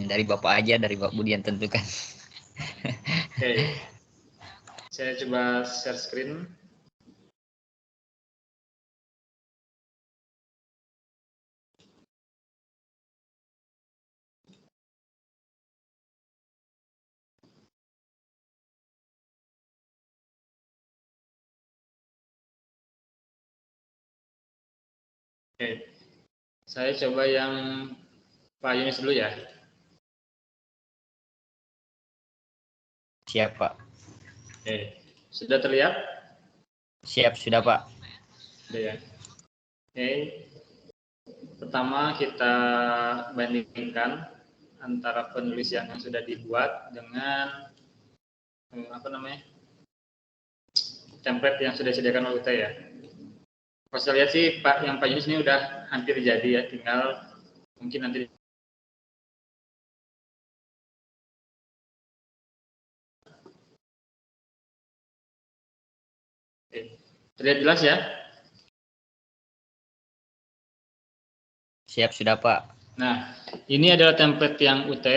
Dari Bapak aja, dari Bapak Budi yang tentukan. Oke. Saya coba share screen. Oke. Saya coba yang Pak Yunis dulu ya. Siap, Pak. Oke. Sudah terlihat? Siap, sudah, Pak. Sudah ya. Oke. Pertama kita bandingkan antara penulisan yang sudah dibuat dengan template yang sudah disediakan oleh UT ya. Kalau saya lihat sih yang Pak Yunis ini udah hampir jadi ya, tinggal mungkin nanti. Oke. Terlihat jelas ya? Siap, sudah, Pak. Nah, ini adalah template yang UT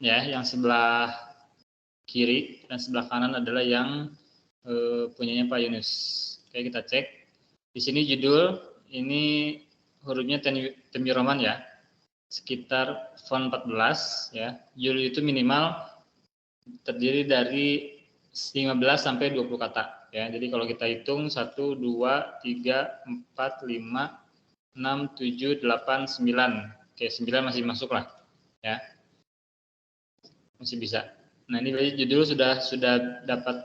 ya, yang sebelah kiri dan sebelah kanan adalah yang punyanya Pak Yunus. Oke, kita cek. Di sini judul ini hurufnya Times New Roman ya, sekitar font 14 ya. Judul itu minimal terdiri dari 15 sampai 20 kata ya. Jadi kalau kita hitung 1 2 3 4 5 6 7 8 9. Oke, 9 masih masuk lah ya. Masih bisa. Nah, ini berarti judul sudah dapat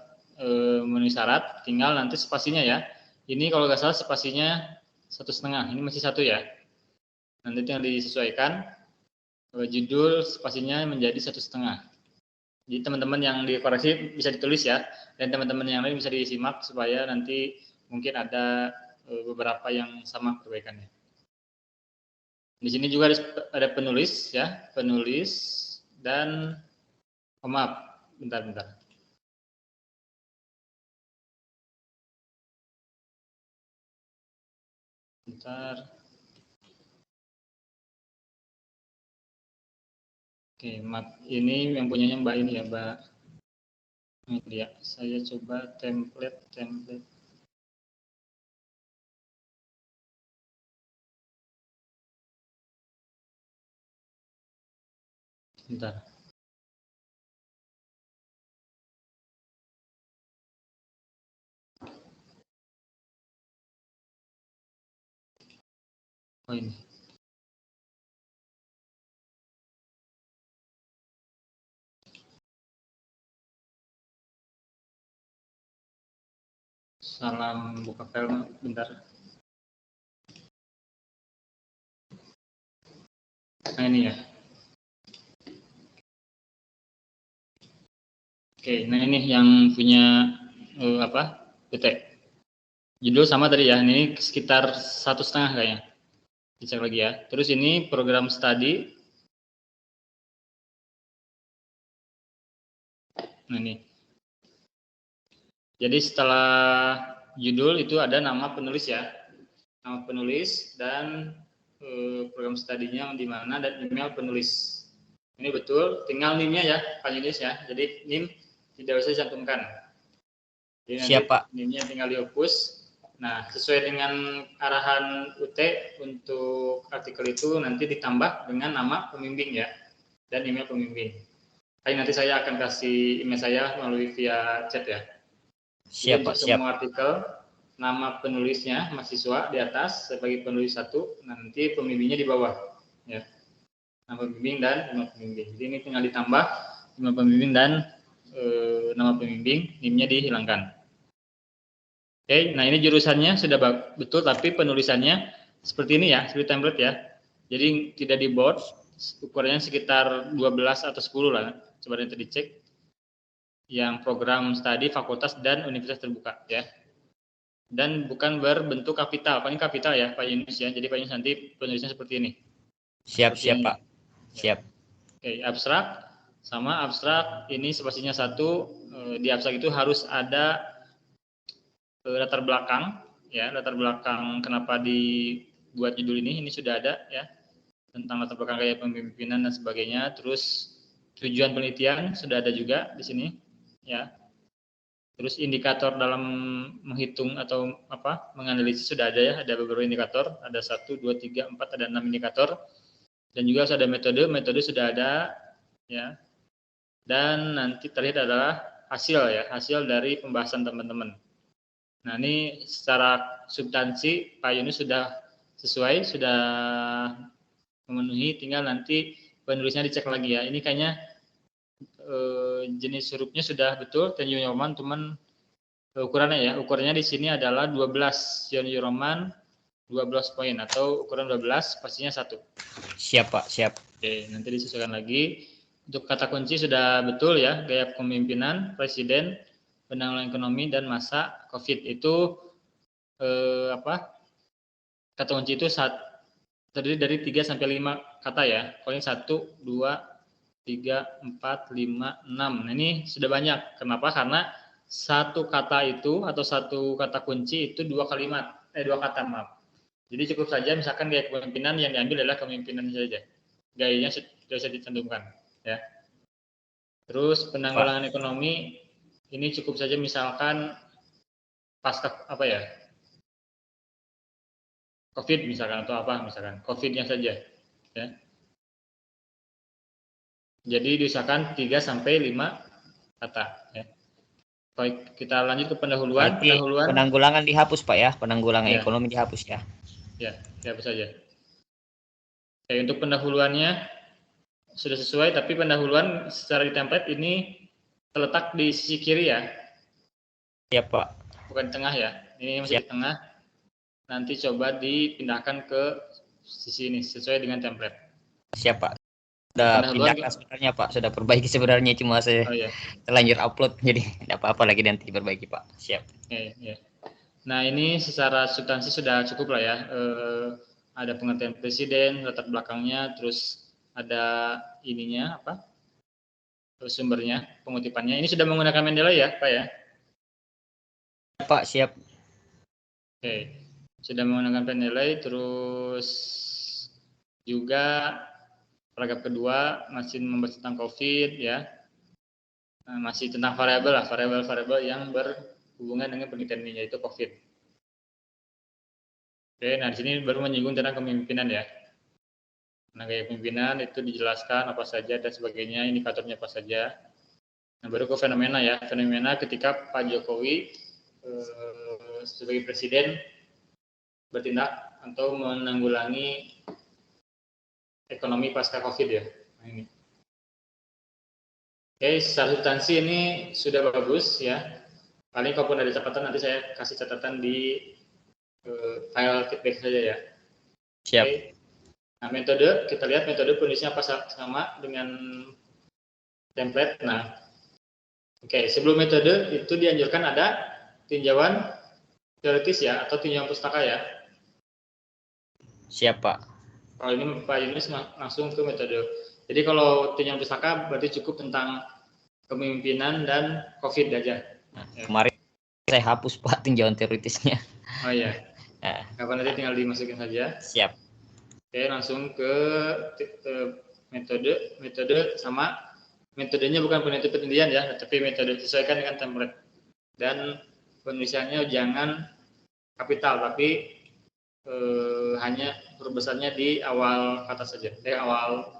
memenuhi syarat, tinggal nanti spasinya ya. Ini kalau nggak salah spasinya 1,5, ini masih 1 ya. Nanti tinggal disesuaikan, judul spasinya menjadi 1,5. Jadi teman-teman yang dikoreksi bisa ditulis ya, dan teman-teman yang lain bisa disimak supaya nanti mungkin ada beberapa yang sama perbaikannya. Di sini juga ada penulis ya, penulis dan maaf, bentar. Oke, ini yang punyanya Mbak ini ya, Mbak. Ini dia. Saya coba template. Bentar. Oh ini. Salam buka file bentar. Nah ini ya. Oke, nah ini yang punya PT. Judul sama tadi ya. Ini sekitar 1,5 kayaknya. Dicek lagi ya. Terus ini program study. Nah ini. Jadi setelah judul itu ada nama penulis ya. Nama penulis dan program studinya di mana dan email penulis. Ini betul, tinggal NIM-nya ya, Pak Yunus ya. Jadi NIM tidak usah dicantumkan. Jadi Siap, Pak. NIM-nya tinggal dihapus. Nah, sesuai dengan arahan UT untuk artikel itu nanti ditambah dengan nama pembimbing ya dan email pembimbing. Nanti saya akan kasih email saya melalui via chat ya. Siap, Pak. siap. Semua artikel, nama penulisnya mahasiswa di atas sebagai penulis 1, nanti pembimbingnya di bawah ya. Nama pembimbing dan nama pembimbing. Jadi ini tinggal ditambah nama pembimbing dan nama pembimbing, NIM-nya dihilangkan. Oke, nah ini jurusannya sudah betul, tapi penulisannya seperti ini ya, seperti template ya. Jadi tidak di bold, ukurannya sekitar 12 atau 10 lah. Coba nanti dicek. Yang program studi fakultas dan universitas terbuka ya. Dan bukan berbentuk kapital. Paling kapital ya Pak Yunus ya. Jadi Pak Yunus nanti penulisnya seperti ini. Siap, Pak. Siap. Oke, abstrak sama abstrak ini spasinya 1. Di abstrak itu harus ada latar belakang ya, latar belakang kenapa dibuat judul ini sudah ada ya. tentang latar belakang gaya kepemimpinan dan sebagainya. Terus tujuan penelitian sudah ada juga di sini, ya. Terus indikator dalam menghitung atau menganalisis sudah ada ya, ada beberapa indikator, ada 1, 2, 3, 4, ada 6 indikator. Dan juga sudah ada metode sudah ada, ya. Dan nanti terlihat adalah hasil dari pembahasan teman-teman. Nah, ini secara substansi Pak Yunus sudah sesuai, sudah memenuhi, tinggal nanti penulisnya dicek lagi ya. Ini kayaknya jenis hurufnya sudah betul, New Roman, cuman ukurannya ya. Ukurannya di sini adalah 12 New Roman 12 poin atau ukuran 12 pastinya 1. Siap Pak, siap. Oke, nanti disesuaikan lagi. Untuk kata kunci sudah betul ya, gaya kepemimpinan, presiden, penanggulangan ekonomi dan masa Covid itu kata kunci itu terdiri dari 3 sampai 5 kata ya. Kalau ini 1, 2, 3, 4, 5, 6. Nah, ini sudah banyak. Kenapa? Karena satu kata itu atau satu kata kunci itu 2 kata, maaf. Jadi cukup saja misalkan gaya kepemimpinan yang diambil adalah kepemimpinan saja. Gayanya sudah bisa dicantumkan, ya. Terus penanggulangan ekonomi ini cukup saja misalkan pasca Covid misalkan atau misalkan Covid-nya saja, ya. Jadi diusahakan 3 sampai 5 kata, ya. Baik, kita lanjut ke pendahuluan. Penanggulangan dihapus Pak ya, penanggulangan ya. Ekonomi dihapus ya. Ya, dihapus saja. Oke, untuk pendahuluannya sudah sesuai, tapi pendahuluan secara di template ini terletak di sisi kiri ya. Siap Pak. Bukan tengah ya. Ini masih di tengah. Nanti coba dipindahkan ke sisi ini sesuai dengan template. Siap Pak. Sudah pindahkan sebenarnya Pak, sudah perbaiki sebenarnya, cuma saya terlanjur upload jadi tidak apa-apa lagi nanti diperbaiki Pak. Siap. Ya. Nah, ini secara substansi sudah cukup lah ya. Ada pengertian presiden, latar belakangnya, terus ada ininya sumbernya, pengutipannya. Ini sudah menggunakan Mendeley ya, Pak ya? Pak, siap. Oke, sudah menggunakan Mendeley, terus juga paragraf kedua masih membahas tentang COVID ya, masih tentang variabel yang berhubungan dengan penelitian ini yaitu COVID. Oke, nah di sini baru menyinggung tentang kepemimpinan ya. Nah, gaya kepemimpinan itu dijelaskan apa saja dan sebagainya, indikatornya apa saja. Nah, baru ke fenomena ya, fenomena ketika Pak Jokowi sebagai presiden bertindak atau menanggulangi ekonomi pasca COVID ya. Nah, ini. Oke, secara substansi ini sudah bagus ya. Paling kalaupun ada catatan nanti saya kasih catatan di file feedback saja ya. Siap. Oke. Nah, metode kita lihat metode penulisnya apa sama dengan template. Nah, oke, sebelum metode itu dianjurkan ada tinjauan teoritis ya atau tinjauan pustaka ya. Siap Pak. Kalau ini Pak Yunus langsung ke metode. Jadi kalau tinjauan pustaka berarti cukup tentang kepemimpinan dan COVID aja. Nah, ya. Kemarin saya hapus Pak tinjauan teoritisnya. Oh iya. Nah. Kapan nanti tinggal dimasukin saja. Siap. Oke, langsung ke metode sama metodenya bukan penelitian ya, tapi metode disesuaikan dengan template. Dan penulisannya jangan kapital, tapi hanya huruf besarnya di awal kata saja. Awal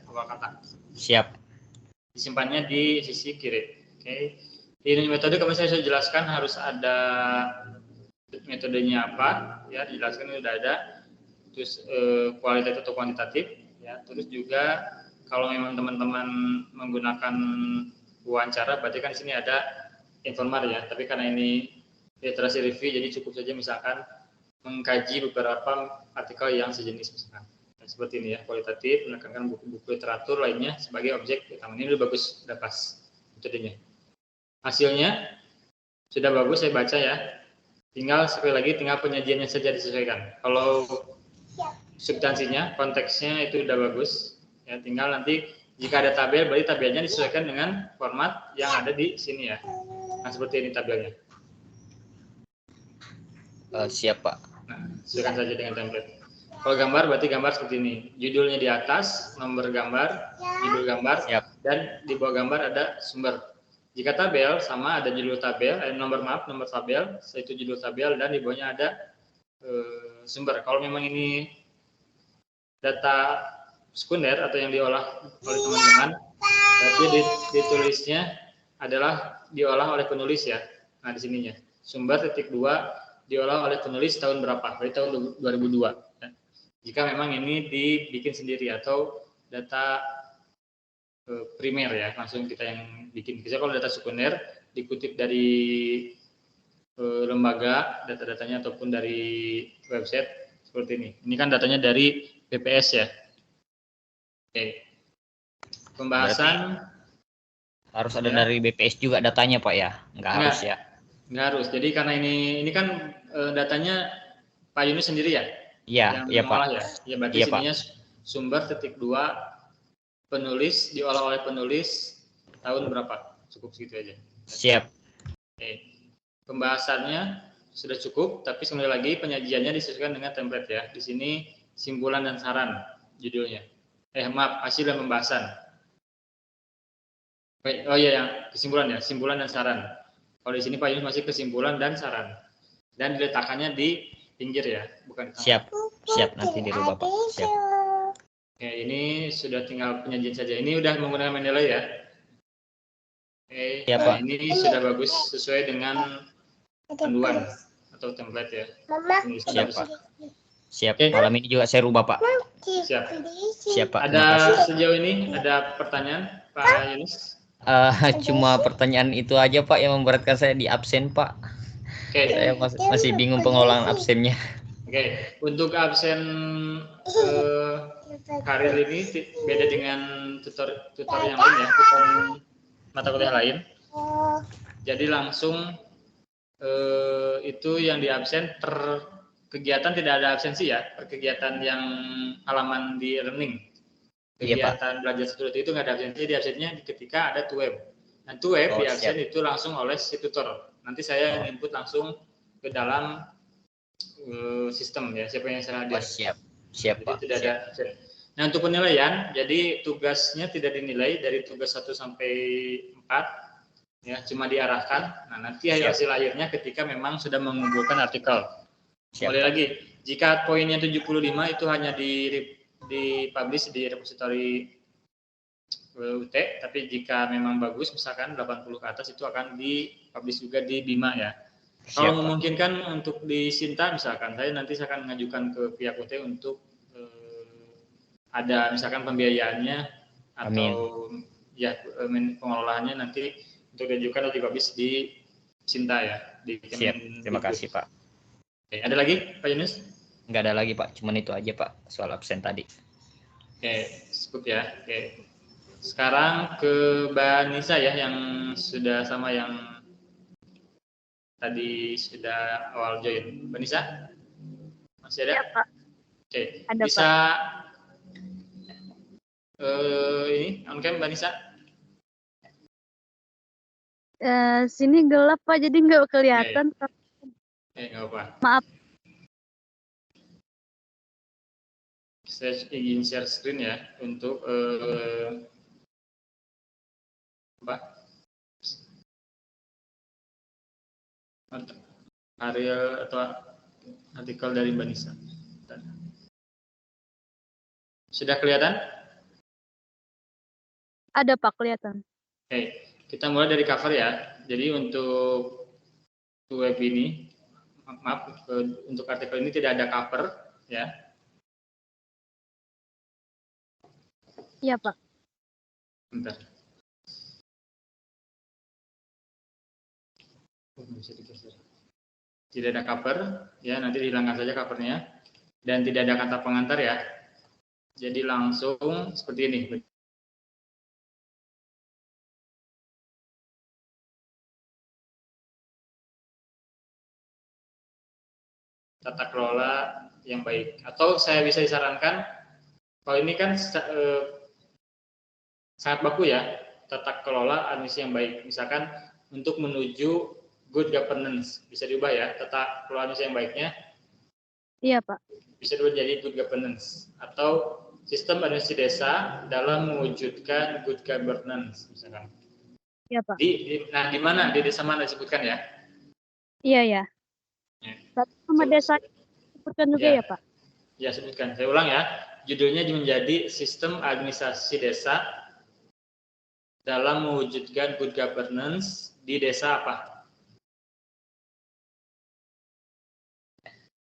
kata. Siap. Disimpannya di sisi kiri. Oke. Ini metode kemarin saya sudah jelaskan harus ada metodenya apa, ya dijelaskan sudah ada. Terus kualitatif atau kuantitatif, ya. Terus juga kalau memang teman-teman menggunakan wawancara, berarti kan di sini ada informal ya. Tapi karena ini literasi review, jadi cukup saja misalkan mengkaji beberapa artikel yang sejenis misalkan. Nah, seperti ini ya, kualitatif, menekankan buku-buku literatur lainnya sebagai objek utama. Ini udah bagus, udah pas metodenya. Hasilnya sudah bagus, saya baca ya. Sekali lagi tinggal penyajiannya saja disesuaikan. Kalau substansinya, konteksnya itu udah bagus. Ya, tinggal nanti jika ada tabel, berarti tabelnya disesuaikan dengan format yang ada di sini ya. Nah, seperti ini tabelnya. Siap Pak. Nah, sesuaikan saja dengan template. Kalau gambar berarti gambar seperti ini. Judulnya di atas, nomor gambar, judul gambar, dan di bawah gambar ada sumber. Jika tabel sama ada judul tabel, nomor tabel, yaitu judul tabel, dan di bawahnya ada sumber. Kalau memang ini data sekunder atau yang diolah oleh teman-teman, berarti ditulisnya adalah diolah oleh penulis ya. Nah di sininya sumber titik 2 diolah oleh penulis tahun berapa? Dari tahun 2002. Jika memang ini dibikin sendiri atau data primer ya, langsung kita yang bikin. Bisa kalau data sekunder dikutip dari lembaga data-datanya ataupun dari website seperti ini. Ini kan datanya dari BPS ya. Oke. Pembahasan berarti harus ada dari BPS juga datanya Pak ya? Enggak harus ya? Enggak harus. Jadi karena ini kan datanya Pak Yunus sendiri ya? Iya, iya Pak. Ya berarti iya, sininya sumber titik 2 penulis diolah oleh penulis tahun berapa? Cukup segitu aja. Siap. Oke. Pembahasannya sudah cukup, tapi sekali lagi penyajiannya disesuaikan dengan template ya. Di sini simpulan dan saran judulnya. Hasil dan pembahasan. Oh iya yang kesimpulan ya, simpulan dan saran. Kalau di sini Pak Yunus masih kesimpulan dan saran. Dan diletakkannya di pinggir ya, bukan di tengah. Siap nanti dirubah Pak. Siap. Oke, ini sudah tinggal penyajian saja. Ini udah menggunakan Mendeley ya. Oke, ya, Pak. Ini sudah bagus sesuai dengan panduan atau template ya. Siap Pak. Siap. Malam ini juga saya rubah Pak. Siap Pak. Ada sejauh ini ada pertanyaan Pak Yunus? Cuma pertanyaan itu aja Pak yang memberatkan saya di absen Pak. Saya masih bingung pengolahan absennya. Oke, untuk absen karir ini beda dengan tutor yang lain ya, tutor mata kuliah lain. Jadi langsung itu yang di absen per kegiatan tidak ada absensi ya, per kegiatan yang halaman di learning. Kegiatan belajar seperti itu nggak ada absensi, di absennya ketika ada to web. Dan to web di absen itu langsung oleh si tutor. Nanti saya input langsung ke dalam sistem ya, siapa yang salah dia. Siap Pak. Tidak ada absen. Nah untuk penilaian, jadi tugasnya tidak dinilai dari tugas 1 sampai 4 ya, cuma diarahkan. Nah nanti hasil akhirnya ketika memang sudah mengumpulkan artikel. Kembali lagi, jika poinnya 75 itu hanya dipublish di repository UT, tapi jika memang bagus misalkan 80 ke atas itu akan dipublish juga di Bima ya. Kalau memungkinkan untuk di Sinta misalkan, nanti saya akan mengajukan ke pihak UT untuk ada misalkan pembiayaannya atau ya pengelolaannya nanti untuk diajukan atau dipublish di Sinta ya. Siap, terima kasih Pak. Oke, ada lagi Pak Yunus? Enggak ada lagi Pak, cuman itu aja Pak soal absen tadi. Oke, cukup ya. Oke. Sekarang ke Mbak Nisa ya yang sudah sama yang tadi sudah awal join. Mbak Nisa? Masih ada? Ya, Pak. Oke. Ada, bisa Pak. Ini on-cam Mbak Nisa? Sini gelap Pak, jadi nggak kelihatan. Nggak apa. Maaf. Saya ingin share screen ya untuk karya atau artikel dari Mbak Nisa. Sudah kelihatan? Ada Pak, kelihatan. Oke, kita mulai dari cover ya. Jadi untuk web ini, maaf, untuk artikel ini tidak ada cover ya. Iya Pak. Bentar. Bisa digeser. Tidak ada cover ya, nanti dihilangkan saja covernya dan tidak ada kata pengantar ya. Jadi langsung seperti ini. Tata kelola yang baik. Atau saya bisa disarankan, kalau ini kan sangat baku ya, tata kelola administrasi yang baik. Misalkan untuk menuju good governance bisa diubah ya, tata kelola administrasi yang baiknya Iya, Pak. Bisa juga jadi good governance atau sistem administrasi desa dalam mewujudkan good governance misalkan. Iya, Pak. Nah, di mana di desa mana disebutkan ya? Iya, ya. Tapi sama desa disebutkan juga ya, Pak? Ya, sebutkan. Saya ulang ya. Judulnya menjadi sistem administrasi desa dalam mewujudkan good governance di desa apa?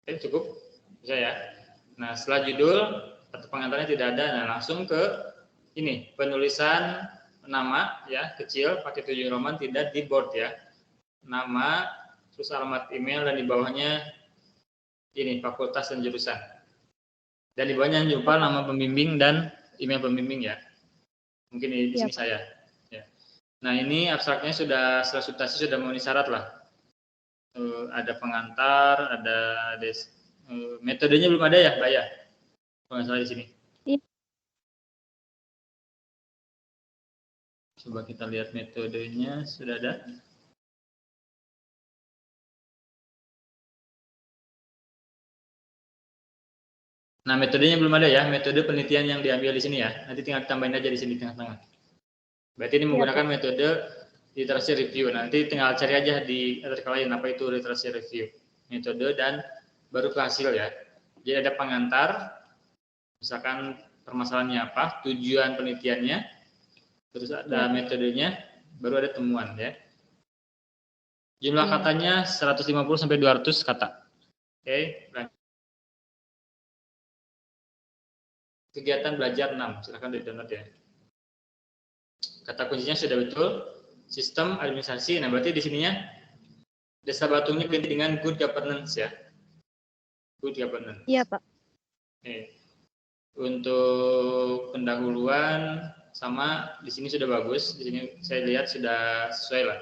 Oke, cukup? Bisa ya? Nah, setelah judul atau pengantarnya tidak ada, nah langsung ke ini, penulisan nama ya, kecil, pakai tujuh Roman, tidak di board ya. Nama, terus alamat email, dan di bawahnya ini, fakultas dan jurusan. Dan di bawahnya jumpa nama pembimbing dan email pembimbing ya. Mungkin di sini saya. Ya. Nah, ini abstraknya sudah, setelah substansi sudah memenuhi syarat lah. Ada pengantar, ada metodenya belum ada ya, Mbak ya? Kalau nggak salah di sini. Iya. Coba kita lihat metodenya, sudah ada? Nah, metodenya belum ada ya, metode penelitian yang diambil di sini ya. Nanti tinggal tambahin aja di sini tengah-tengah. Berarti ini menggunakan metode literasi review. Nanti tinggal cari aja di artikel lain apa itu literasi review. Metode dan baru ke hasil ya. Jadi ada pengantar, misalkan permasalahannya apa, tujuan penelitiannya, terus ada metodenya, baru ada temuan ya. Jumlah katanya 150 sampai 200 kata. Oke, kegiatan belajar 6, silakan di-download ya. Kata kuncinya sudah betul, sistem administrasi. Nah, berarti di sininya Desa Batu ini ganti dengan good governance ya. Good governance. Iya, Pak. Oke. Untuk pendahuluan sama di sini sudah bagus. Di sini saya lihat sudah sesuai lah.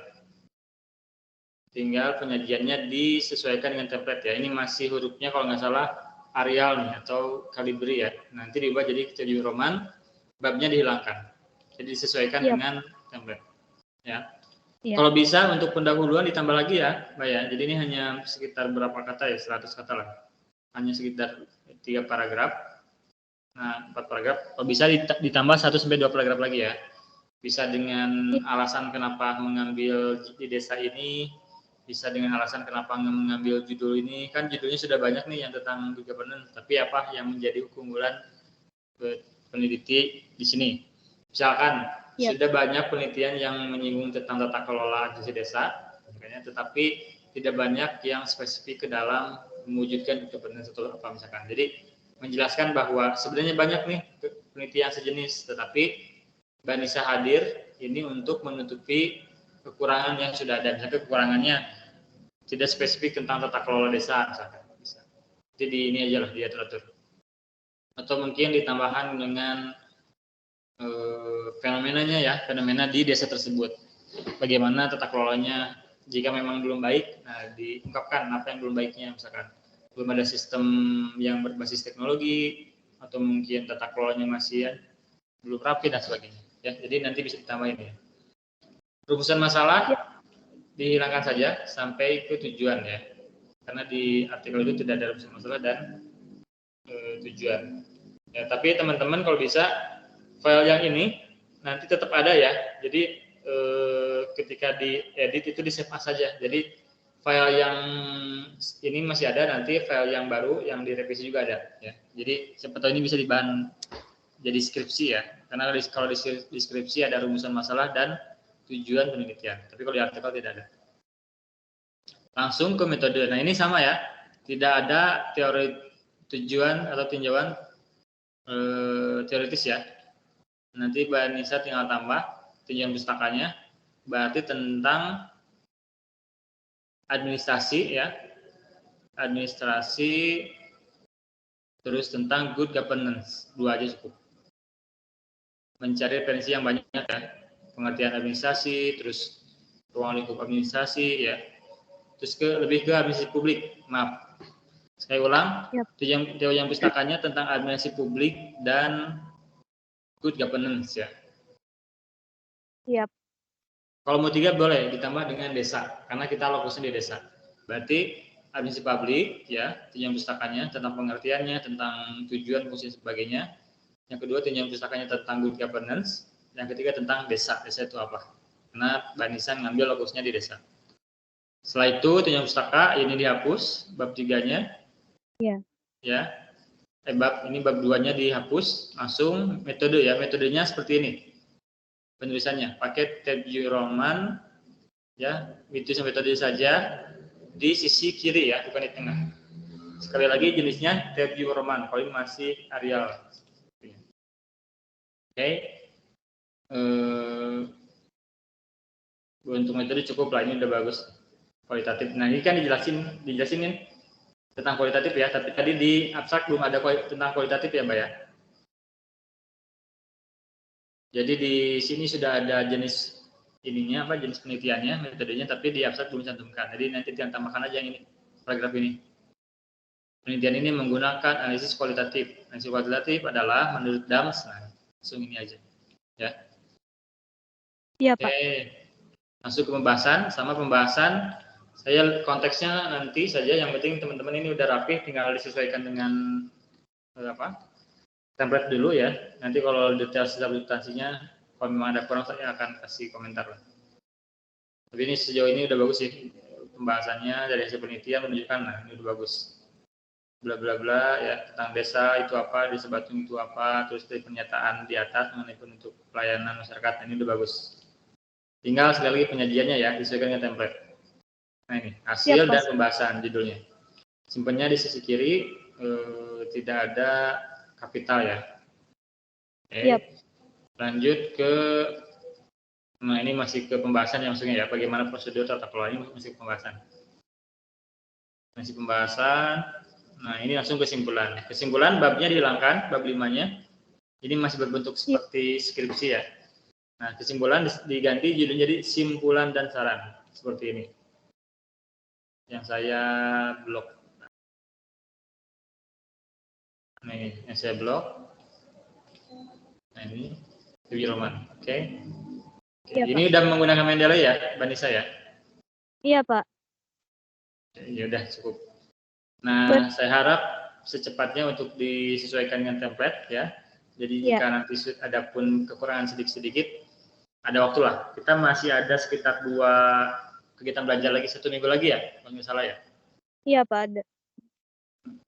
Tinggal penyajiannya disesuaikan dengan template ya. Ini masih hurufnya kalau nggak salah Arial nih atau Calibri ya. Nanti diubah jadi tujuh Roman, babnya dihilangkan. Jadi disesuaikan dengan template. Ya. Kalau bisa untuk pendahuluan ditambah lagi ya, Mbak ya. Jadi ini hanya sekitar berapa kata ya? 100 kata lah. Hanya sekitar 3 paragraf. Nah, 4 paragraf. Kalau bisa ditambah 1 sampai 2 paragraf lagi ya. Bisa dengan alasan kenapa mengambil di desa ini, bisa dengan alasan kenapa mengambil judul ini. Kan judulnya sudah banyak nih yang tentang good governance, tapi apa yang menjadi keunggulan peneliti di sini? Misalkan sudah banyak penelitian yang menyinggung tentang tata kelola administrasi desa, tetapi tidak banyak yang spesifik ke dalam mewujudkan governance atau apa misalkan. Jadi menjelaskan bahwa sebenarnya banyak nih penelitian sejenis, tetapi Mbak Nisa hadir ini untuk menutupi kekurangan yang sudah ada. Misalkan kekurangannya tidak spesifik tentang tata kelola desa, misalkan. Bisa. Jadi ini aja lah diatur-atur. Atau mungkin ditambahkan dengan fenomenanya ya, fenomena di desa tersebut. Bagaimana tata kelolanya, jika memang belum baik, nah diungkapkan apa yang belum baiknya, misalkan belum ada sistem yang berbasis teknologi, atau mungkin tata kelolanya masih belum rapi dan sebagainya. Ya, jadi nanti bisa ditambahin ya. Rumusan masalah dihilangkan saja sampai ke tujuan ya, karena di artikel itu tidak ada rumusan masalah dan tujuan. Ya, tapi teman-teman kalau bisa file yang ini nanti tetap ada ya. Jadi ketika diedit itu di-save as saja. Jadi file yang ini masih ada, nanti file yang baru yang direvisi juga ada ya. Jadi siapa tahu ini bisa dibahan jadi skripsi ya. Karena kalau di skripsi ada rumusan masalah dan tujuan penelitian. Tapi kalau di artikel tidak ada. Langsung ke metode. Nah, ini sama ya. Tidak ada teori tujuan atau tinjauan teoritis ya. Nanti Mbak Nisa tinggal tambah tinjauan pustakanya, berarti tentang administrasi ya, administrasi, terus tentang good governance, 2 aja cukup. Mencari referensi yang banyak ya, pengertian administrasi, terus ruang lingkup administrasi ya, terus lebih ke administrasi publik. Maaf, saya ulang, tinjauan pustakanya tentang administrasi publik dan good governance ya. Yep. Kalau mau 3 boleh ditambah dengan desa, karena kita lokusnya di desa. Berarti administrasi publik, ya, tinjauan pustakanya, tentang pengertiannya, tentang tujuan, fungsi, dan sebagainya. Yang kedua, tinjauan pustakanya tentang good governance. Yang ketiga, tentang desa. Desa itu apa? Karena Mbak Nisa ngambil lokusnya di desa. Setelah itu, tinjauan pustaka ini dihapus, bab 3-nya. Iya. Ya. Bab 2-nya dihapus, langsung metode ya. Metodenya seperti ini. Penulisannya pakai tab Roman, ya, itu metode saja di sisi kiri ya, bukan di tengah. Sekali lagi jenisnya tab Roman, kalau ini masih Arial. Oke. Untuk metode cukup lah, ini udah bagus, kualitatif. Nah ini kan dijelasin tentang kualitatif ya, tapi tadi di abstrak belum ada tentang kualitatif ya Mbak ya. Jadi di sini sudah ada jenis ininya, jenis penelitiannya, metodenya, tapi di abstrak belum dicantumkan. Jadi nanti kita tambahkan aja yang ini, paragraf ini. Penelitian ini menggunakan analisis kualitatif. Analisis kualitatif adalah menurut DAMS, nah, langsung ini aja. Ya. Iya, Pak. Oke. Masuk ke pembahasan. Sama pembahasan, saya konteksnya nanti saja, yang penting teman-teman ini udah rapi, tinggal disesuaikan dengan template dulu ya. Nanti kalau detail substansinya, kalau memang ada kurang saya akan kasih komentar lah. Tapi ini sejauh ini udah bagus sih pembahasannya, dari hasil penelitian menunjukkan, nah ini udah bagus. Bla bla bla ya, tentang desa itu apa, desa Batung itu apa, terus dari pernyataan di atas mengenai untuk pelayanan masyarakat, ini udah bagus. Tinggal sekali lagi penyajiannya ya, disesuaikan dengan template. Nah ini hasil dan pembahasan judulnya. Simpennya di sisi kiri, tidak ada kapital ya. Oke. Lanjut ke, nah ini masih ke pembahasan yang maksudnya ya, bagaimana prosedur tata kelola, ini masih ke pembahasan. Masih pembahasan. Nah ini langsung kesimpulan. Kesimpulan babnya dihilangkan, bab 5-nya. Ini masih berbentuk seperti skripsi ya. Nah kesimpulan diganti judulnya jadi simpulan dan saran, seperti ini. Yang saya blok. Nih, yang saya blok. Nah ini Dewi Roman, oke. Iya, ini Pak. udah menggunakan Mendeley ya, Mbak Nisa ya? Iya, Pak. Ya udah cukup. Nah, saya harap secepatnya untuk disesuaikan dengan template ya. Jadi jika nanti ada pun kekurangan sedikit-sedikit, ada waktu lah. Kita masih ada sekitar 2 kegiatan belajar lagi, 1 minggu lagi ya, kalau nggak salah ya? Iya, Pak, ada.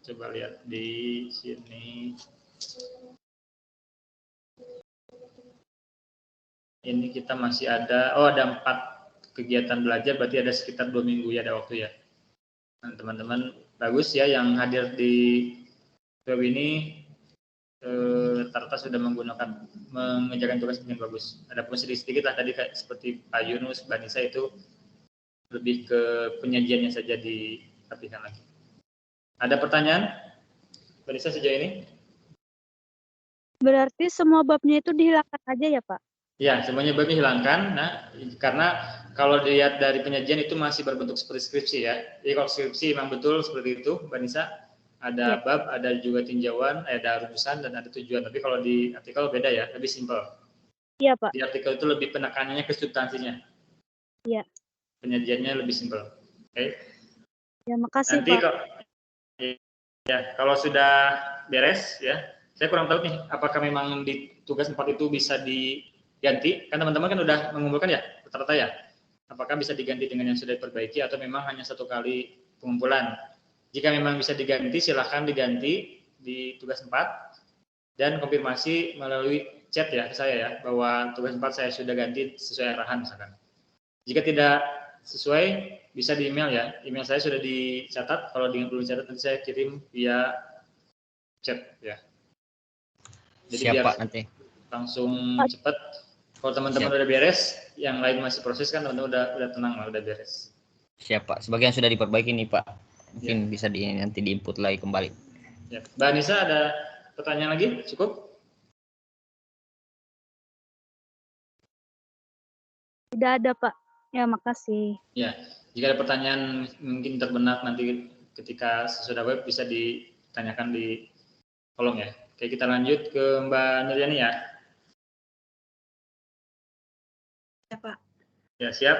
Coba lihat di sini. Ini kita masih ada, ada 4 kegiatan belajar, berarti ada sekitar 2 minggu ya, ada waktu ya. Nah, teman-teman bagus ya yang hadir di web ini, rata-rata sudah mengerjakan tugas dengan bagus. Ada pun sedikit lah tadi kayak seperti Pak Yunus, Mbak Nisa itu lebih ke penyajiannya saja dirapikan lagi. Ada pertanyaan Mbak Nisa sejauh ini? Berarti semua babnya itu dihilangkan aja ya, Pak? Ya, semuanya babnya hilangkan. Nah, karena kalau dilihat dari penyajian itu masih berbentuk seperti skripsi ya. Jadi kalau skripsi memang betul seperti itu, Mbak Nisa. Ada bab, ada juga tinjauan, ada rumusan, dan ada tujuan. Tapi kalau di artikel beda ya, lebih simpel. Iya, Pak. Di artikel itu lebih penekanannya ke substansinya. Iya. Penyajiannya lebih simpel. Oke. Ya, makasih, Nanti Pak. Kalau sudah beres ya, saya kurang tahu nih, apakah memang di tugas 4 itu bisa diganti? Kan teman-teman kan udah mengumpulkan ya, rata-rata ya. Apakah bisa diganti dengan yang sudah diperbaiki atau memang hanya 1 kali pengumpulan? Jika memang bisa diganti, silahkan diganti di tugas 4 dan konfirmasi melalui chat ya ke saya ya, bahwa tugas 4 saya sudah ganti sesuai arahan misalkan. Jika tidak sesuai, bisa di email ya. Email saya sudah dicatat, kalau belum dicatat nanti saya kirim via chat ya. Jadi siap Pak, nanti langsung cepat. Kalau teman-teman udah beres, yang lain masih proses kan teman-teman udah tenang lah, udah beres. Siap Pak, sebagian sudah diperbaiki nih Pak. Mungkin bisa nanti diinput lagi kembali. Ya. Mbak Nisa ada pertanyaan lagi? Cukup? Tidak ada Pak. Ya, makasih. Ya, jika ada pertanyaan mungkin terbenak nanti ketika sesudah web bisa ditanyakan di kolom ya. Oke, kita lanjut ke Mbak Nuryani ya. Ya Pak. Ya, siap.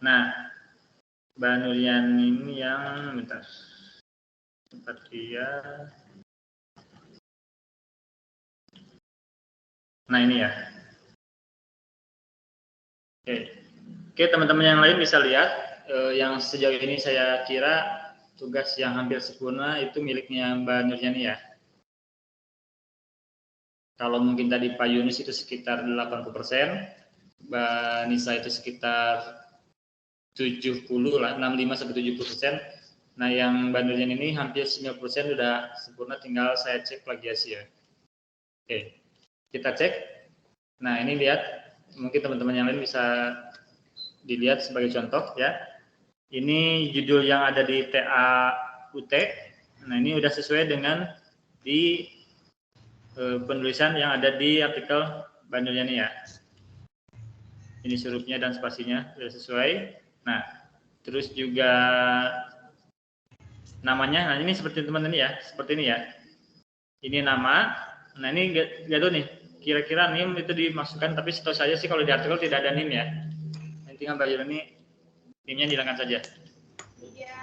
Nah, Mbak Nurian ini yang bentar. Tempat dia. Nah, ini ya. Oke, teman-teman yang lain bisa lihat yang sejauh ini saya kira tugas yang hampir sempurna itu miliknya Mbak Nuriani ya. Kalau mungkin tadi Pak Yunus itu sekitar 80%, Mbak Nisa itu sekitar 70 lah, 65 sampai 70%. Nah, yang Mbak Nuriani ini hampir 90% sudah sempurna, tinggal saya cek plagiasi ya. Oke, kita cek. Nah, ini lihat, mungkin teman-teman yang lain bisa dilihat sebagai contoh ya. Ini judul yang ada di TAUT. Nah, ini udah sesuai dengan di penulisan yang ada di artikel Mbak Nuriani ya. Ini hurufnya dan spasinya sudah sesuai. Nah, terus juga namanya. Nah, ini seperti teman-teman ya, seperti ini ya. Ini nama. Nah, ini gaduh nih. Kira-kira NIM itu dimasukkan, tapi setahu saya sih kalau di artikel tidak ada NIM ya. Tinggal Mbak Yuni NIM-nya dihilangkan saja. Iya.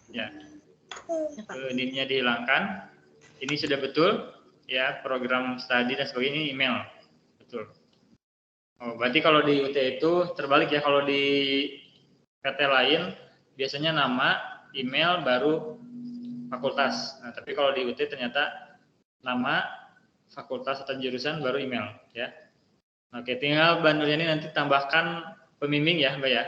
Ya. NIM-nya dihilangkan. Ini sudah betul ya, program studi dan sebagainya, ini email. Betul. Oh, berarti kalau di UT itu terbalik ya, kalau di PT lain biasanya nama, email baru fakultas. Nah, tapi kalau di UT ternyata nama, fakultas atau jurusan baru email ya. Oke, tinggal Mbak Nuriani nanti tambahkan pembimbing ya, Mbak ya.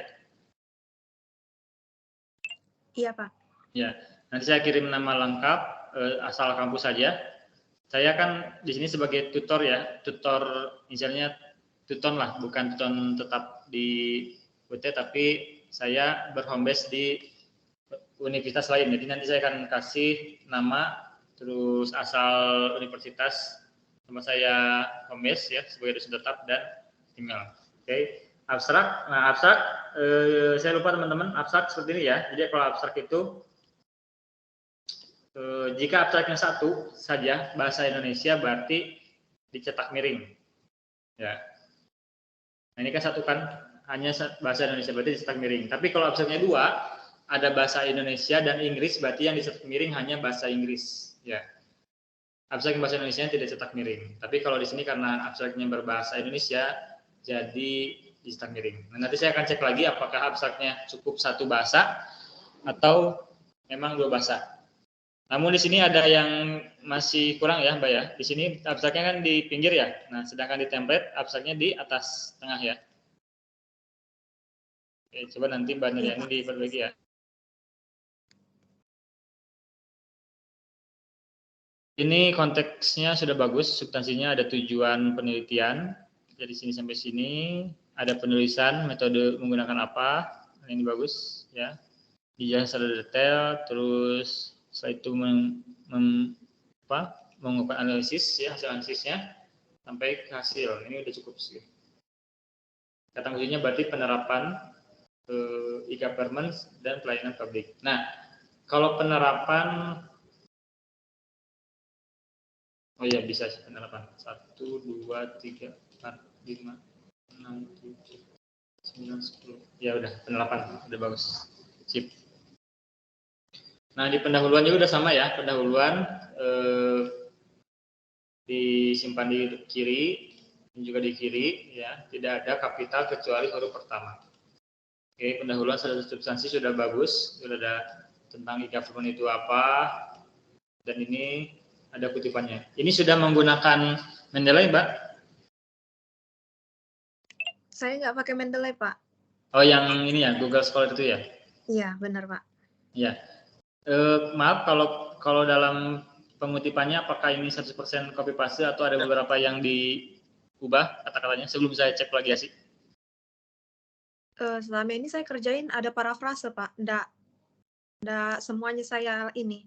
Iya, Pak. Ya, nanti saya kirim nama lengkap asal kampus saja. Saya kan di sini sebagai tutor ya, tutor misalnya tuton lah, bukan tuton tetap di UT, tapi saya berhome base di universitas lain. Jadi nanti saya akan kasih nama, terus asal universitas, sama saya home base ya sebagai dosen tetap dan email. Oke. Abstrak. Nah, abstrak saya lupa teman-teman, abstrak seperti ini ya. Jadi kalau abstrak itu jika abstraknya satu saja bahasa Indonesia berarti dicetak miring. Ya. Nah, ini kan satu kan hanya bahasa Indonesia berarti dicetak miring. Tapi kalau abstraknya dua, ada bahasa Indonesia dan Inggris berarti yang dicetak miring hanya bahasa Inggris. Ya. Abstrak bahasa Indonesia tidak cetak miring. Tapi kalau di sini karena abstraknya berbahasa Indonesia, jadi dicetak miring. Nah, nanti saya akan cek lagi apakah abstraknya cukup satu bahasa atau memang dua bahasa. Namun di sini ada yang masih kurang ya, Mbak ya. Di sini abstraknya kan di pinggir ya. Nah, sedangkan di template abstraknya di atas tengah ya. Oke, coba nanti Mbak Nuriani diperbaiki ya. Ini konteksnya sudah bagus, substansinya ada tujuan penelitian. Dari sini sampai sini ada penulisan, metode menggunakan apa. Ini bagus ya. Dijelaskan secara detail, terus setelah itu melakukan analisis ya, hasil analisisnya sampai ke hasil. Ini udah cukup sih. Kata kuncinya berarti penerapan e-government dan pelayanan publik. Nah, kalau penerapan, oh ya bisa penerapan 1, 2, 3, 4, 5, 6, 7, 9, 10. Ya udah penerapan udah bagus. Sip. Nah, di pendahuluan juga udah sama ya. Pendahuluan disimpan di kiri, dan juga di kiri ya. Tidak ada kapital kecuali huruf pertama. Oke, pendahuluan substansi sudah bagus. Sudah ada tentang e-government itu apa. Dan ini ada kutipannya. Ini sudah menggunakan Mendeley, Mbak? Saya nggak pakai Mendeley, Pak. Oh, yang ini ya, Google Scholar itu ya? Iya, benar, Pak. Ya. Maaf kalau dalam pengutipannya apakah ini 100% copy paste atau ada beberapa yang diubah kata-katanya sebelum saya cek plagiasi? Selama ini saya kerjain ada parafrase, Pak. Nggak semuanya saya ini.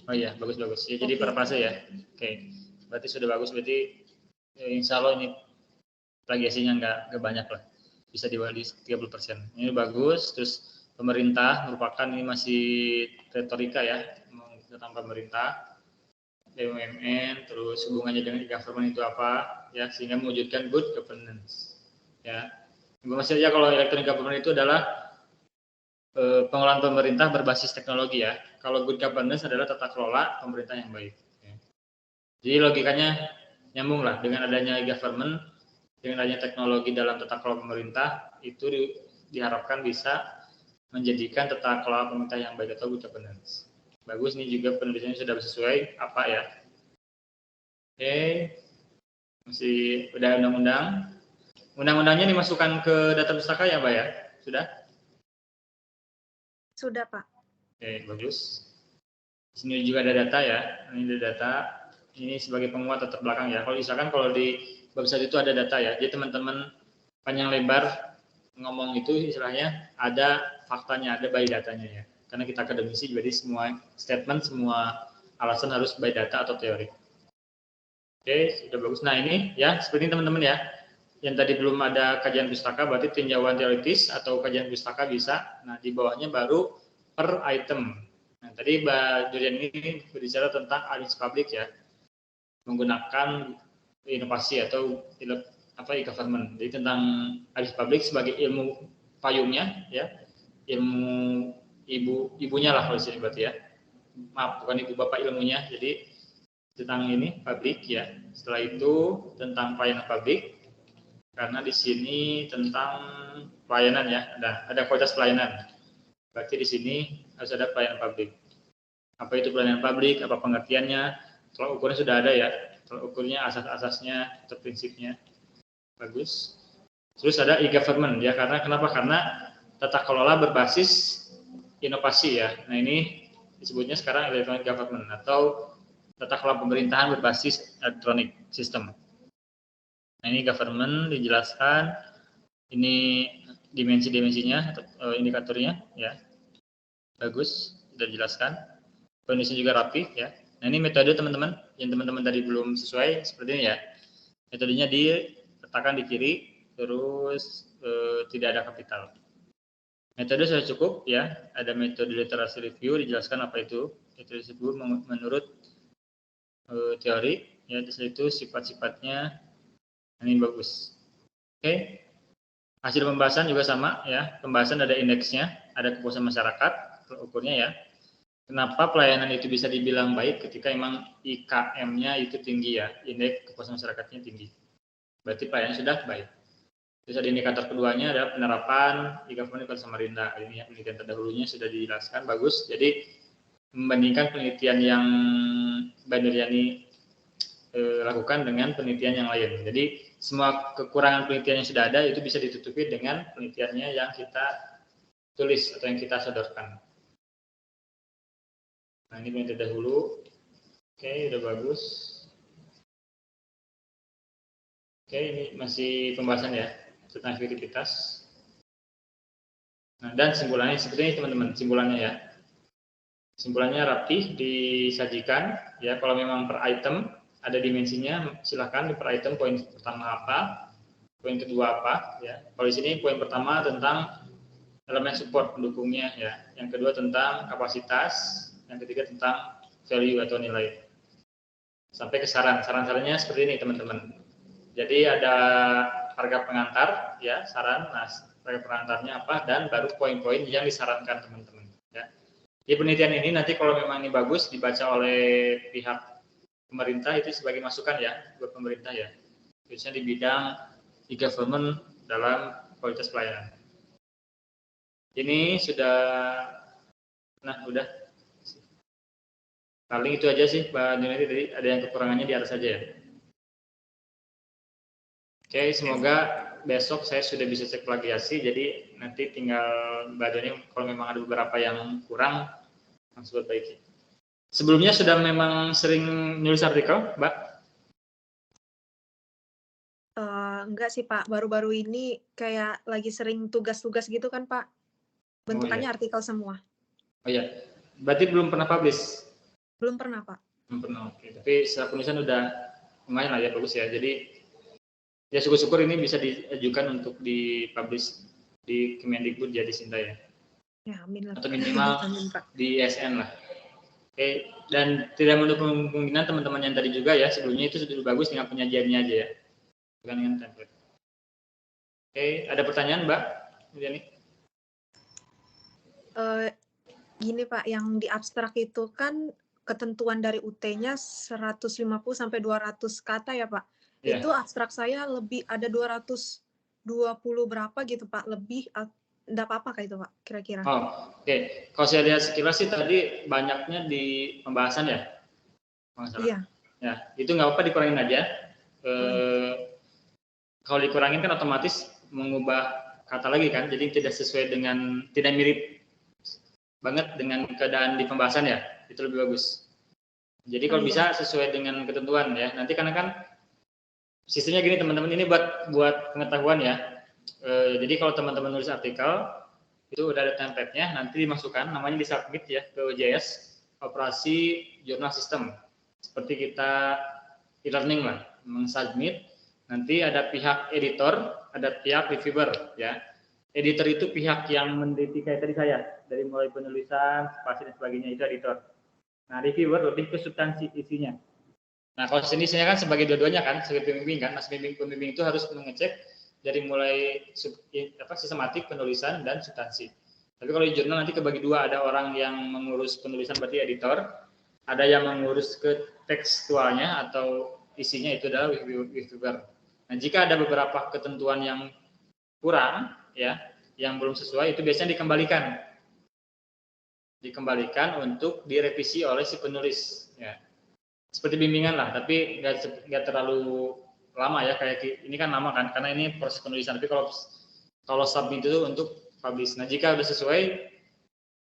Oh iya, bagus-bagus. Ya, jadi parafrase ya. Oke. Berarti sudah bagus, berarti insya Allah ini plagiasinya nggak banyak lah. Bisa di bawah 30%. Ini bagus, terus pemerintah merupakan ini masih retorika ya, tentang pemerintah, BUMN, terus hubungannya dengan e-government itu apa, ya, sehingga mewujudkan good governance. Ya, informasi saja kalau electronic government itu adalah pengelolaan pemerintah berbasis teknologi ya. Kalau good governance adalah tata kelola pemerintah yang baik. Ya. Jadi logikanya nyambung lah dengan adanya government, dengan adanya teknologi dalam tata kelola pemerintah itu diharapkan bisa menjadikan tata kelola pemerintah yang baik atau good governance. Bagus, ini juga penulisannya sudah sesuai apa ya. Oke, masih udah undang-undang. Undang-undangnya dimasukkan ke data pustaka ya, Mbak ya? Sudah? Sudah, Pak. Oke, bagus. Di sini juga ada data ya. Ini ada data. Ini sebagai penguat atau belakang ya. Kalau misalkan kalau di website itu ada data ya. Jadi teman-teman panjang lebar ngomong itu istilahnya ada faktanya, ada by datanya ya. Karena kita akademisi, jadi semua statement, semua alasan harus by data atau teori. Oke, sudah bagus. Nah ini ya, seperti ini teman-teman ya. Yang tadi belum ada kajian pustaka, berarti tinjauan teoritis atau kajian pustaka bisa. Nah di bawahnya baru per item. Nah tadi Mbak Durian ini berbicara tentang audience public ya, menggunakan inovasi atau e-government. Jadi tentang audience public sebagai ilmu payungnya ya, ilmu ibunya lah kalau disini berarti ya. Maaf, bukan ibu bapak ilmunya. Jadi tentang ini publik ya. Setelah itu tentang pelayanan publik. Karena di sini tentang pelayanan ya, ada kualitas pelayanan. Berarti di sini harus ada pelayanan publik. Apa itu pelayanan publik? Apa pengertiannya? Tolak ukurnya sudah ada ya. Tolak ukurnya, asas-asasnya atau prinsipnya. Bagus. Terus ada e-government ya. Kenapa? Karena tata kelola berbasis inovasi ya. Nah ini disebutnya sekarang electronic government atau tata kelola pemerintahan berbasis electronic system. Nah ini government dijelaskan, ini dimensi-dimensinya atau indikatornya ya, bagus, sudah dijelaskan. Penulisnya juga rapi ya. Nah ini metode teman-teman, yang teman-teman tadi belum sesuai seperti ini ya. Metodenya diletakkan di kiri, terus tidak ada kapital. Metode sudah cukup ya, ada metode literasi review, dijelaskan apa itu. Literasi review menurut teori, ya itu sifat-sifatnya. Ini bagus. Oke. Hasil pembahasan juga sama ya. Pembahasan ada indeksnya, ada kepuasan masyarakat, ukurnya ya. Kenapa pelayanan itu bisa dibilang baik ketika memang IKM-nya itu tinggi ya, indeks kepuasan masyarakatnya tinggi. Berarti pelayanan sudah baik. Terus ada indikator keduanya ada penerapan e-government di Kota Samarinda. Ini ya, penelitian terdahulunya sudah dijelaskan bagus. Jadi membandingkan penelitian yang Mbak Nuryani lakukan dengan penelitian yang lain. Jadi semua kekurangan penelitian yang sudah ada itu bisa ditutupi dengan penelitiannya yang kita tulis atau yang kita sodorkan. Nah ini penelitian dahulu. Oke, udah bagus. Oke, ini masih pembahasan ya tentang efektivitas. Nah dan simpulannya seperti ini teman-teman, simpulannya ya. Simpulannya rapi disajikan ya. Kalau memang per item ada dimensinya, silahkan di per item poin pertama apa, poin kedua apa ya. Kalau di sini poin pertama tentang elemen support pendukungnya ya, yang kedua tentang kapasitas, yang ketiga tentang value atau nilai. Sampai ke saran-sarannya seperti ini teman-teman. Jadi ada harga pengantar ya, saran, nah harga pengantarnya apa, dan baru poin-poin yang disarankan teman-teman ya. Di penelitian ini nanti kalau memang ini bagus dibaca oleh pihak pemerintah itu sebagai masukan ya buat pemerintah ya, khususnya di bidang e-government dalam kualitas pelayanan. Ini sudah, nah udah paling itu aja sih Pak Junedi, tadi ada yang kekurangannya di atas saja ya. Oke, semoga besok saya sudah bisa cek plagiasi, jadi nanti tinggal Mbak Doni kalau memang ada beberapa yang kurang langsung perbaiki. Sebelumnya sudah memang sering nulis artikel, Mbak? Enggak sih Pak, baru-baru ini kayak lagi sering tugas-tugas gitu kan Pak. Bentukannya artikel semua. Oh iya, berarti belum pernah publish? Belum pernah Pak. Belum pernah, oke. Tapi secara penulisan udah lumayan lah ya, bagus ya. Jadi ya syukur-syukur ini bisa diajukan untuk dipublish di Kemendikbud jadi Sinta ya. Ya amin lah. Atau minimal amin, Pak. di SN lah. Oke, dan tidak menutup kemungkinan teman-teman yang tadi juga ya, sebelumnya itu sudah bagus dengan penyajiannya aja ya. Bukan dengan template. Oke, ada pertanyaan Mbak? Gini Pak, yang di abstrak itu kan ketentuan dari UT-nya 150 sampai 200 kata ya Pak. Iya. Itu abstrak saya lebih ada 220 berapa gitu Pak, lebih enggak apa-apa kayak itu Pak kira-kira. Oh, oke. Kalau saya lihat sekilas sih tadi banyaknya di pembahasan ya. Iya. Ya, itu nggak apa-apa dikurangin aja. Kalau dikurangin kan otomatis mengubah kata lagi kan, jadi tidak sesuai dengan, tidak mirip banget dengan keadaan di pembahasan ya, itu lebih bagus. Jadi kalau bisa sesuai dengan ketentuan ya. Nanti karena kan sistemnya gini teman-teman, ini buat pengetahuan ya. Jadi kalau teman-teman nulis artikel itu udah ada template-nya, nanti dimasukkan, namanya disubmit ya ke OJS, operasi jurnal sistem. Seperti kita e-learning lah, mensubmit. Nanti ada pihak editor, ada pihak reviewer ya. Editor itu pihak yang meneliti kayak tadi saya, dari mulai penulisan, spasi dan sebagainya, itu editor. Nah, reviewer lebih ke substansi isinya. Nah, kalau sini kan sebagai dua-duanya kan, sebagai pembimbing kan, mas pembimbing itu harus mengecek dari mulai sistematik, penulisan, dan substansi. Tapi kalau di jurnal nanti kebagi dua, ada orang yang mengurus penulisan berarti editor, ada yang mengurus ke tekstualnya atau isinya itu adalah reviewer. Nah, jika ada beberapa ketentuan yang kurang ya, yang belum sesuai, itu biasanya dikembalikan untuk direvisi oleh si penulis ya. Seperti bimbingan lah, tapi nggak terlalu lama ya, kayak ini kan lama kan, karena ini proses penulisan. Tapi kalau submit itu untuk publish. Nah, jika sudah sesuai,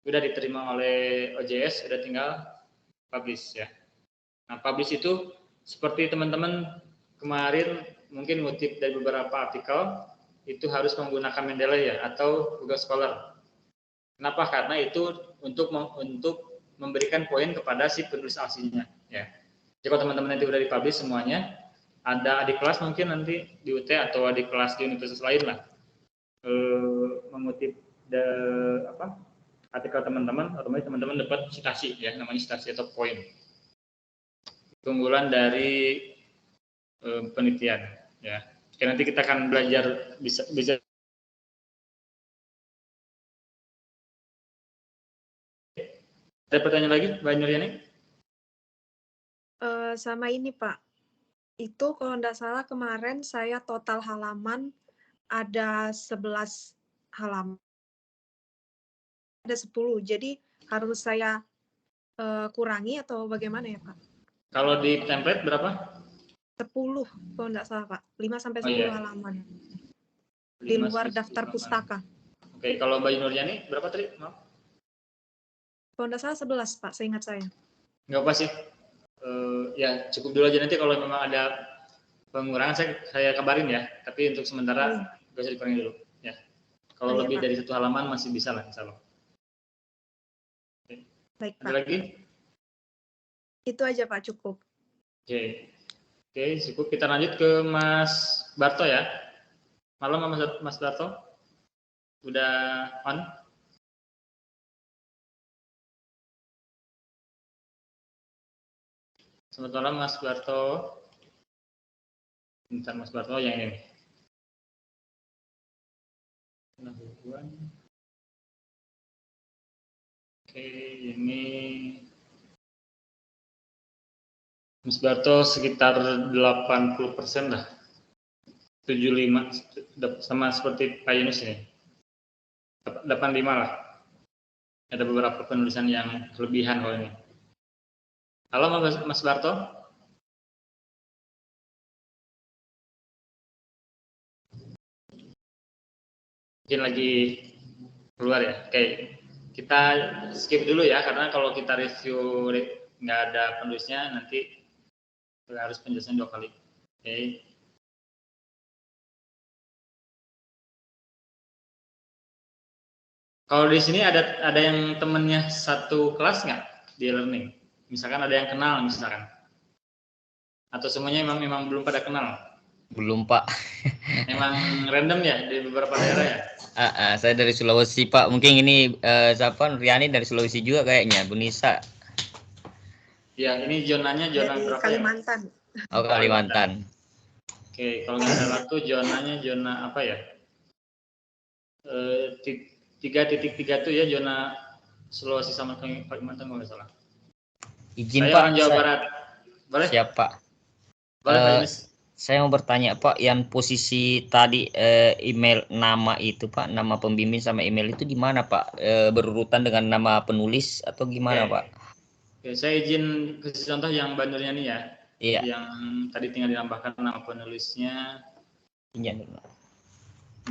sudah diterima oleh OJS, sudah tinggal publish ya. Nah, publish itu seperti teman-teman kemarin mungkin ngutip dari beberapa artikel, itu harus menggunakan Mendeley ya, atau Google Scholar. Kenapa? Karena itu untuk memberikan poin kepada si penulis aslinya ya. Jadi kalau teman-teman nanti udah dipublish semuanya, ada adik kelas mungkin nanti di UT atau adik kelas di universitas lain lah, mengutip artikel teman-teman, otomatis teman-teman dapat citasi ya, namanya citasi atau poin keunggulan dari penelitian ya. Oke, nanti kita akan belajar bisa ada pertanyaan lagi Mbak Nuryani? Sama ini Pak, itu kalau enggak salah kemarin saya total halaman ada 11 halaman, ada 10, jadi harus saya kurangi atau bagaimana ya Pak? Kalau di template berapa? 10 kalau enggak salah Pak, 5 sampai 10 halaman di luar daftar pustaka. Oke, kalau Mbak Nuryani berapa tadi? Maaf. Kalau enggak salah 11 Pak, seingat saya. Enggak apa sih, ya cukup dulu aja, nanti kalau memang ada pengurangan saya kabarin ya, tapi untuk sementara nggak usah dikurangi dulu ya. Kalau lebih Pak, dari 1 halaman masih bisa lah insya Allah. Baik Pak. Ada lagi? Itu aja Pak, cukup. Oke, cukup. Kita lanjut ke Mas Barto ya. Malam Mas Barto, udah on? Selamat malam Mas Barto. Bentar Mas Barto yang ini. Oke, ini Mas Barto sekitar 80% lah. 75 sama seperti Pak Yunus ini. 85 lah. Ada beberapa penulisan yang kelebihan kalau ini. Halo Mas Barto. Mungkin lagi keluar ya. Oke, kita skip dulu ya, karena kalau kita review nggak ada penulisnya nanti harus penjelasan 2 kali. Oke. Kalau di sini ada yang temennya satu kelas nggak di learning? Misalkan ada yang kenal misalkan. Atau semuanya memang belum pada kenal? Belum Pak. Memang random ya di beberapa daerah ya? Saya dari Sulawesi Pak. Mungkin ini siapa? Nuryani dari Sulawesi juga kayaknya, Bu Nisa. Ya, ini zonanya zona dari berapa Kalimantan. Ya? Oh, Kalimantan. Oke, kalau nggak salah tuh zonanya zona apa ya? 3.3 itu ya zona Sulawesi sama Kalimantan kalau nggak salah. Izin Saya Pak, orang Jawa Barat. Boleh? Siap Pak. Boleh Pak Yunus. Saya mau bertanya Pak, yang posisi tadi email nama itu Pak, nama pembimbing sama email itu di mana Pak? Berurutan dengan nama penulis atau gimana Pak? Oke, saya izin kasih contoh yang bannernya nih ya. Iya. Yang tadi tinggal ditambahkan nama penulisnya. Iya.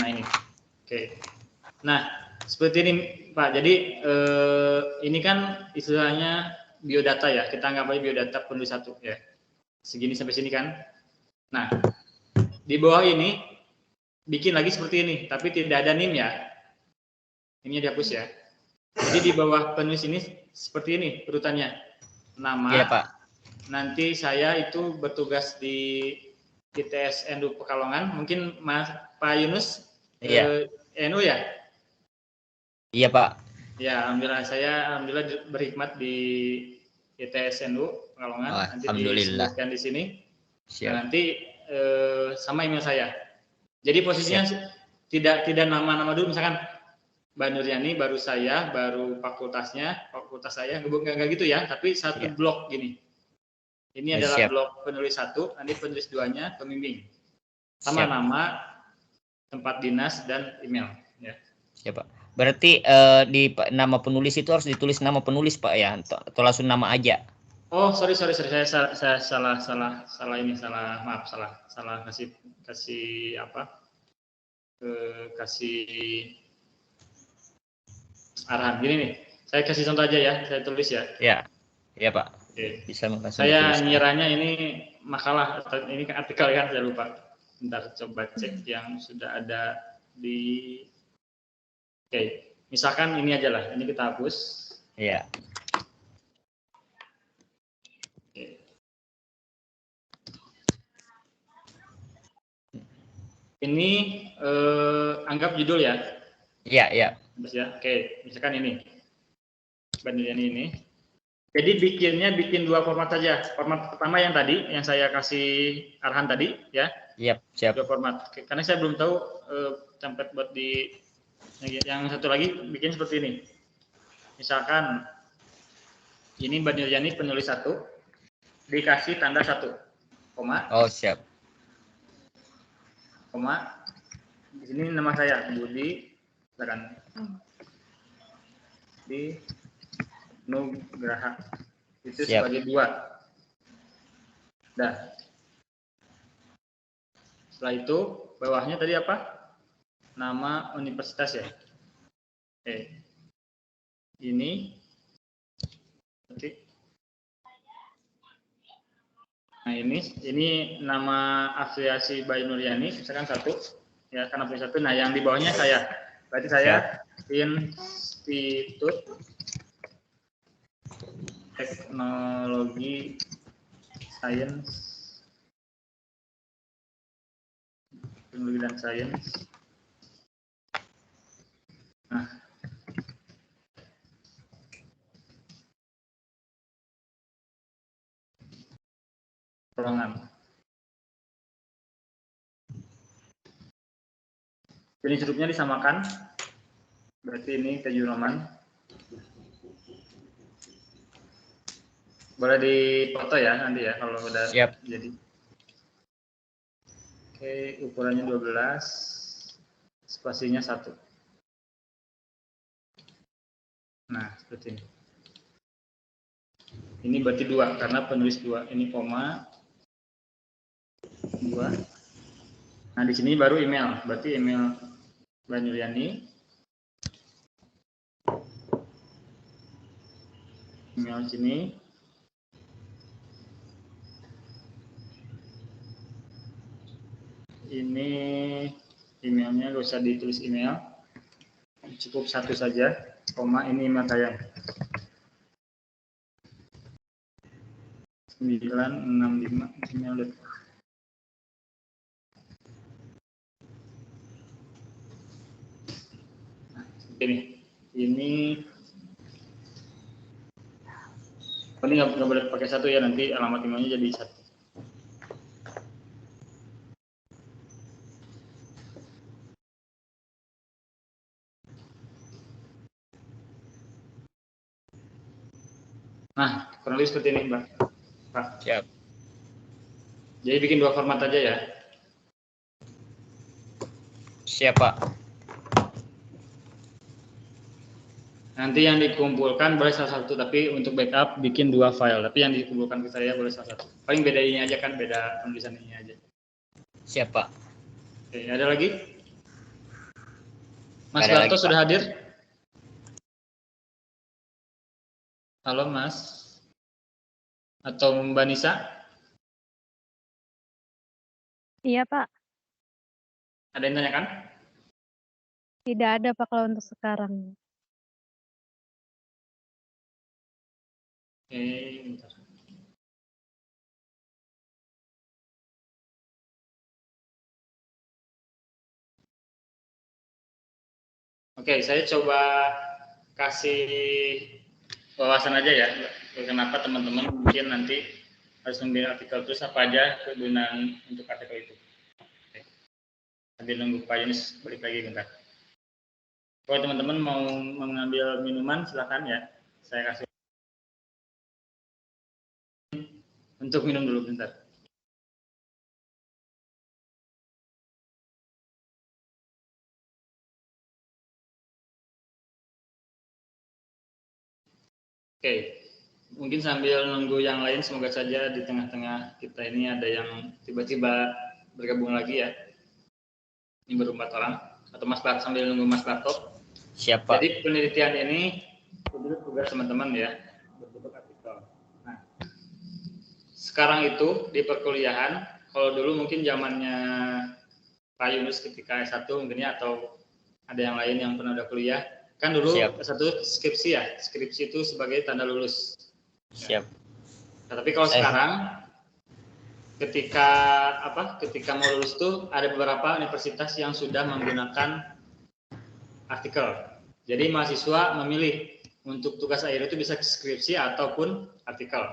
Nah ini. Oke. Nah, seperti ini Pak. Jadi ini kan istilahnya biodata ya. Kita anggap aja biodata penulis satu ya. Segini sampai sini kan. Nah, di bawah ini bikin lagi seperti ini, tapi tidak ada NIM ya. Ini dihapus ya. Jadi di bawah penulis ini seperti ini urutannya. Nama. Iya Pak. Nanti saya itu bertugas di ITS NU Pekalongan. Mungkin Pak Yunus NU ya? Iya Pak. Ya, alhamdulillah berhikmat di ITS NU Pekalongan. Oh, nanti alhamdulillah. disebutkan di sini. Siap. Nah, nanti sama email saya. Jadi posisinya tidak nama-nama dulu, misalkan Mbak Nuryani, baru saya, baru fakultas saya, nggak gitu ya, tapi satu blok gini. Ini adalah blok penulis 1, nanti penulis 2-nya pembimbing. Sama nama, tempat dinas, dan email. Ya. Siap Pak. Berarti di nama penulis itu harus ditulis nama penulis Pak ya, atau langsung nama aja? Oh, sorry, saya salah kasih apa? Kasih arahan gini nih. Saya kasih contoh aja ya, saya tulis ya. Iya Pak. Oke. Bisa saya ngiranya ini makalah, ini kan artikel kan, saya lupa. Bentar coba cek yang sudah ada di. Oke, misalkan ini aja lah, ini kita hapus. Iya. Ini anggap judul ya. Iya. Ya. Oke, misalkan ini. Bandingan ini. Jadi bikin 2 format saja. Format pertama yang tadi, yang saya kasih arahan tadi ya. Iya, siap. 2 format. Karena saya belum tahu template buat di yang satu lagi bikin seperti ini. Misalkan ini Mbak Nuryani penulis 1, dikasih tanda 1, koma. Oh, siap. Koma, di sini nama saya Budi, silakan. Di Nugraha itu sebagai 2. Dah. Setelah itu bawahnya tadi apa? Nama universitas ya. Oke. Ini. Oke. Nah ini nama afiliasi Bayu Nuryani, misalkan 1 ya, karena punya 1. Nah yang di bawahnya saya, berarti saya Institut Teknologi Teknologi dan Sains. Nah, Pekalongan. Jenis hurufnya disamakan. Berarti ini keju Roman. Boleh dipoto ya nanti ya kalau udah jadi. Oke, ukurannya 12, spasinya 1. Nah, seperti ini. Ini berarti 2 karena penulis 2. Ini koma 2. Nah, di sini baru email. Berarti email Mbak Nuryani. Email sini. Ini emailnya nggak usah ditulis email, cukup 1 saja, koma ini email saya. 965 email. Nah, ini nggak boleh pakai 1 ya, nanti alamat emailnya jadi 1. Nah, kurang lebih seperti ini, Mbak. Pak. Siap. Jadi bikin 2 format aja ya. Siap, Pak. Nanti yang dikumpulkan boleh salah satu, tapi untuk backup bikin 2 file. Tapi yang dikumpulkan ke saya boleh salah satu. Paling beda ini aja kan, beda penulisan ini aja. Siap, Pak. Oke, ada lagi? Mas Ada Barto lagi, sudah Pak. hadir? Halo, Mas. Atau Mbak Nisa? Iya, Pak. Ada yang tanyakan? Tidak ada, Pak, kalau untuk sekarang. Oke, bentar. Oke, saya coba kasih wawasan aja ya. Kenapa teman-teman mungkin nanti harus memilih artikel terus apa aja kegunaan untuk artikel itu. Oke. Sambil nunggu Pak Yunus balik lagi bentar. Kalau teman-teman mau mengambil minuman silahkan ya. Saya kasih untuk minum dulu bentar. Oke, mungkin sambil nunggu yang lain, semoga saja di tengah-tengah kita ini ada yang tiba-tiba bergabung lagi ya. Ini baru 4 orang. Atau Mas Bart, sambil nunggu Mas Barto. Siap, Pak. Jadi penelitian ini tugas teman-teman ya, berbentuk artikel. Nah, sekarang itu di perkuliahan, kalau dulu mungkin zamannya Pak Yunus ketika S1 mungkin ya, atau ada yang lain yang pernah udah kuliah, kan dulu S1 skripsi ya, skripsi itu sebagai tanda lulus. Siap. Nah, tapi kalau sekarang ketika mau lulus tuh ada beberapa universitas yang sudah menggunakan artikel. Jadi mahasiswa memilih untuk tugas akhir itu bisa skripsi ataupun artikel.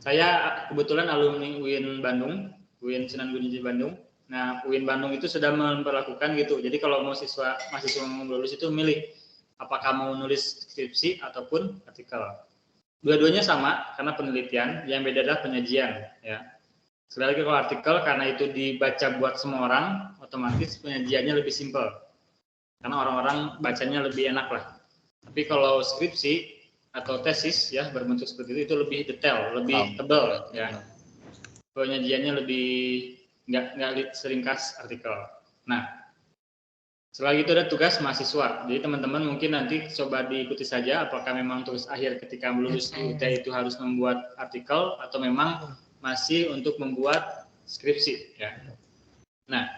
Saya kebetulan alumni UIN Bandung, UIN Sunan Gunung Bandung. Nah, UIN Bandung itu sudah memperlakukan gitu. Jadi kalau mahasiswa mau lulus itu milih apakah mau nulis skripsi ataupun artikel. Dua-duanya sama karena penelitian, yang beda adalah penyajian ya. Sekali lagi kalau artikel karena itu dibaca buat semua orang, otomatis penyajiannya lebih simpel. Karena orang-orang bacanya lebih enak lah. Tapi kalau skripsi atau tesis ya berbentuk seperti itu lebih detail, lebih tebal ya. Penyajiannya lebih nggak seringkas artikel. Nah, setelah itu ada tugas mahasiswa. Jadi teman-teman mungkin nanti coba diikuti saja apakah memang tugas akhir ketika lulus di UT itu harus membuat artikel atau memang masih untuk membuat skripsi ya. Nah,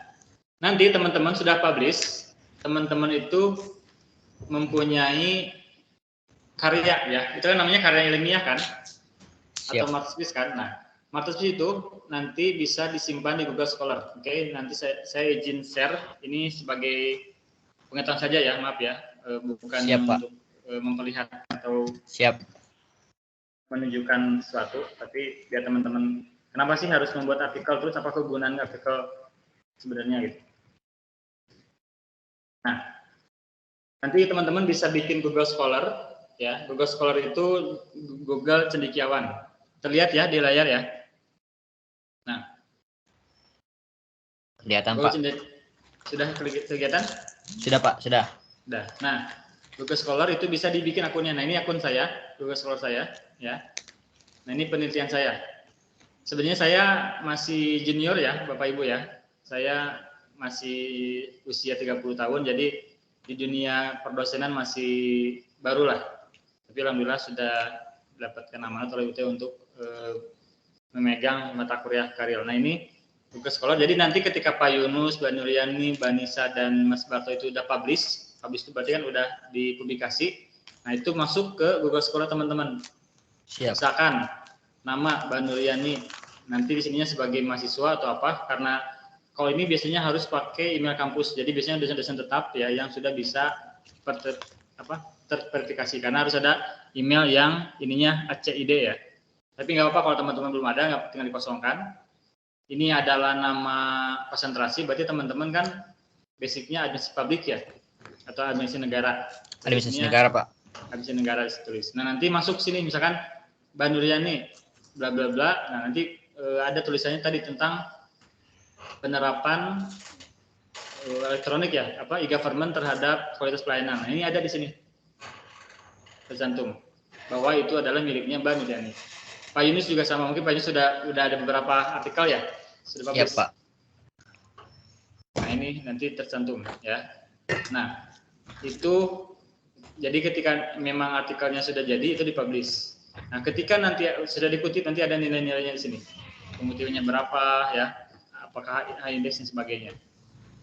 nanti teman-teman sudah publish, teman-teman itu mempunyai karya ya. Itu kan namanya karya ilmiah kan? Atau masterpiece kan? Nah, masterpiece itu nanti bisa disimpan di Google Scholar. Oke, nanti saya izin share ini sebagai pengetahuan saja ya, maaf ya, bukan untuk memperlihatkan atau menunjukkan sesuatu, tapi biar teman-teman kenapa sih harus membuat artikel, terus apa kegunaan artikel sebenarnya gitu. Nah, nanti teman-teman bisa bikin Google Scholar ya. Google Scholar itu Google Cendekiawan. Terlihat ya di layar ya. Nah, kelihatan Pak. Sudah kelihatan? Sudah Pak, sudah. Sudah. Nah, Google Scholar itu bisa dibikin akunnya. Nah, ini akun saya, Google Scholar saya ya. Nah, ini penelitian saya. Sebenarnya saya masih junior ya, Bapak Ibu ya. Saya masih usia 30 tahun, jadi di dunia perdosenan masih baru lah. Tapi alhamdulillah sudah mendapatkan amanat oleh UT untuk memegang mata kuliah Karil. Nah, ini Google Scholar. Jadi nanti ketika Pak Yunus, Mbak Nuryani, Mbak Nisa, dan Mas Barto itu udah publish itu berarti kan udah dipublikasi. Nah, itu masuk ke Google Scholar teman-teman. Misalkan nama Mbak Nuryani, nanti di sininya sebagai mahasiswa atau apa, karena kalau ini biasanya harus pakai email kampus. Jadi biasanya dosen-dosen tetap ya yang sudah bisa terverifikasi, karena harus ada email yang ininya ACID ya. Tapi nggak apa-apa kalau teman-teman belum ada, nggak tinggal dikosongkan. Ini adalah nama konsentrasi, berarti teman-teman kan basicnya administrasi publik ya, atau administrasi negara. Administrasi negara Pak. Administrasi negara ditulis. Nah, nanti masuk sini misalkan Mbak Nuryani, bla bla bla. Nah, nanti ada tulisannya tadi tentang penerapan elektronik ya, e-government terhadap kualitas pelayanan. Nah, ini ada di sini tercantum bahwa itu adalah miliknya Mbak Nuryani. Pak Yunus juga sama, mungkin Pak Yunus sudah ada beberapa artikel ya, sudah Iya publish. Pak. Nah, ini nanti tercantum ya. Nah, itu jadi ketika memang artikelnya sudah jadi itu dipublish. Nah, ketika nanti sudah dikutip nanti ada nilai-nilainya di sini. Pengutipannya berapa ya, apakah high index dan sebagainya.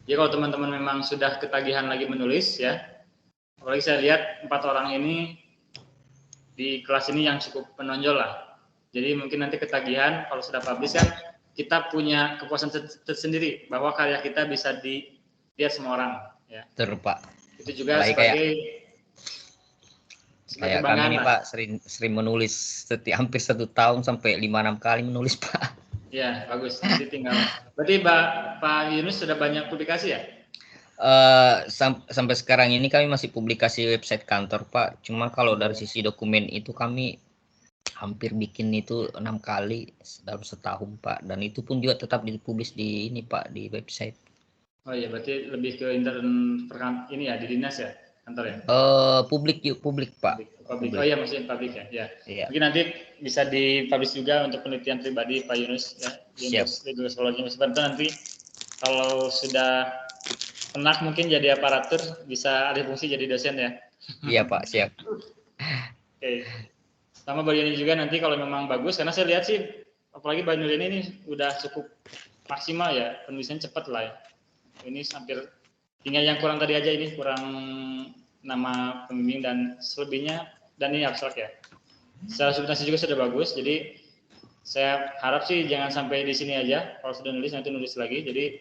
Jadi kalau teman-teman memang sudah ketagihan lagi menulis ya, apalagi saya lihat 4 orang ini di kelas ini yang cukup menonjol lah. Jadi mungkin nanti ketagihan kalau sudah publish kan kita punya kepuasan tersendiri bahwa karya kita bisa dilihat semua orang ya. Betul Pak. Itu juga sebagai kayak kami ini Pak sering menulis hampir 1 tahun sampai 5-6 kali menulis Pak. Ya bagus. Nanti tinggal. Berarti Pak Yunus sudah banyak publikasi ya? Sampai sekarang ini kami masih publikasi website kantor Pak. Cuma kalau dari sisi dokumen itu kami hampir bikin itu 6 kali dalam setahun Pak. Dan itu pun juga tetap dipublish di ini Pak, di website. Oh iya, berarti lebih ke intern ini ya, di dinas ya, kantor ya? Publik Pak. Publik. Oh iya, maksudnya publik ya. Ya. Iya. Mungkin nanti bisa dipublish juga untuk penelitian pribadi Pak Yunus ya. Yunus Legal Psikologi Mas Banten nanti kalau sudah enak mungkin jadi aparatur bisa alih fungsi jadi dosen ya. Iya Pak, siap. Oke. Sama Mbak Yuni juga nanti kalau memang bagus, karena saya lihat sih apalagi Mbak Yuni ini udah cukup maksimal ya, penulisannya cepat lah ya. Ini hampir tinggal yang kurang tadi aja, ini kurang nama pembimbing dan selebihnya, dan ini abstrak ya. Secara substansi juga sudah bagus, jadi saya harap sih jangan sampai di sini aja. Kalau sudah nulis nanti nulis lagi, jadi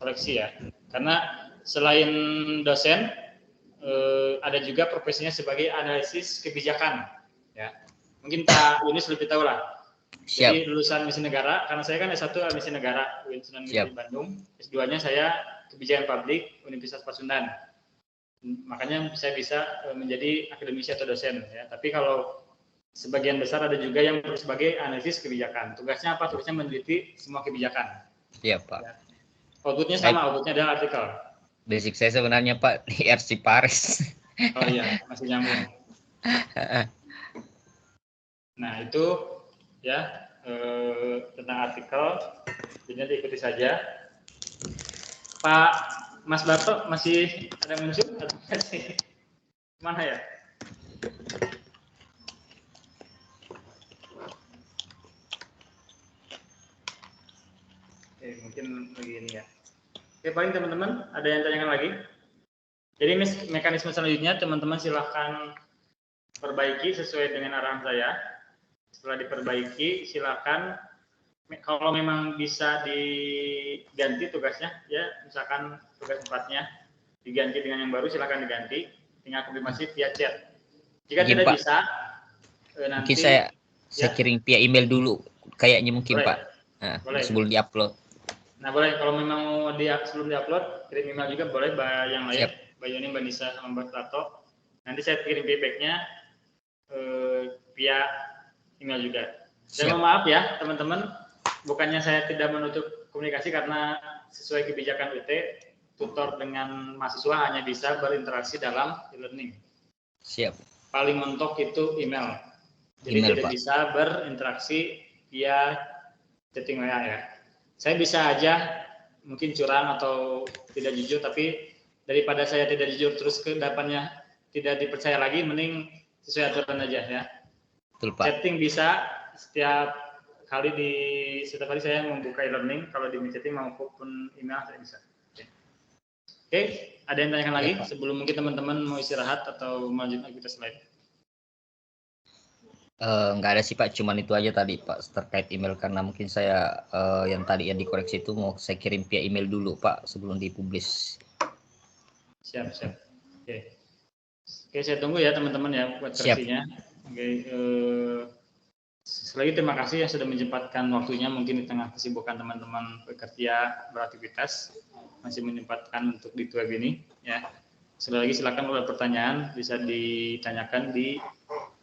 koreksi ya. Karena selain dosen, ada juga profesinya sebagai analisis kebijakan. Ya, mungkin Pak Yunus lebih tahu lah. Siap. Jadi lulusan Misi Negara, karena saya kan S1 Misi Negara, Sunan Giri Bandung. S2-nya saya Kebijakan Publik Universitas Pasundan. Makanya saya bisa menjadi akademisi atau dosen ya. Tapi kalau sebagian besar ada juga yang sebagai analisis kebijakan. Tugasnya apa? Tugasnya meneliti semua kebijakan. Iya Pak. Ya. Outputnya sama, outputnya adalah artikel. Basic saya sebenarnya Pak di RC Paris. Oh iya, masih nyambung. Nah itu ya tentang artikel, jadi diikuti saja. Pak Mas Barto masih ada yang menunjuk atau masih mana ya? Mungkin begini ya. Oke, paling teman-teman ada yang tanyakan lagi? Jadi mekanisme selanjutnya teman-teman silahkan perbaiki sesuai dengan arahan saya. Setelah diperbaiki, silakan kalau memang bisa diganti tugasnya, ya misalkan tugas 4-nya diganti dengan yang baru, silakan diganti. Tinggal konfirmasi via chat. Jika tidak Pak, bisa, nanti mungkin saya kirim via email dulu, kayaknya mungkin boleh, Pak. Nah, boleh. Sebelum diupload. Nah boleh, kalau memang mau sebelum diupload, kirim email juga boleh, yang lain, Mbak Yuni, Mbak Nisa, sama Mbak Tato. Nanti saya kirim feedbacknya via email juga. Dan mohon maaf ya teman-teman, bukannya saya tidak menutup komunikasi karena sesuai kebijakan UT, tutor dengan mahasiswa hanya bisa berinteraksi dalam e-learning. Siap. Paling mentok itu email. Jadi tidak Pak. Bisa berinteraksi via chatting WA ya. Saya bisa aja mungkin curang atau tidak jujur, tapi daripada saya tidak jujur terus ke depannya tidak dipercaya lagi, mending sesuai aturan aja ya. Betul, Pak. Chatting bisa setiap kali saya membuka e-learning, kalau di chatting maupun email saya bisa. Oke, ada yang tanyakan lagi sebelum mungkin teman-teman mau istirahat atau melanjutkan aktivitas lain? Nggak ada sih Pak, cuman itu aja tadi Pak terkait email, karena mungkin saya yang tadi yang dikoreksi itu mau saya kirim via email dulu Pak sebelum dipublish. Siap. Oke, saya tunggu ya teman-teman ya buat koreksinya. Oke, sekali lagi terima kasih yang sudah menyempatkan waktunya, mungkin di tengah kesibukan teman-teman bekerja beraktivitas masih menyempatkan untuk di web ini ya. Sekali lagi silakan kalau ada pertanyaan bisa ditanyakan di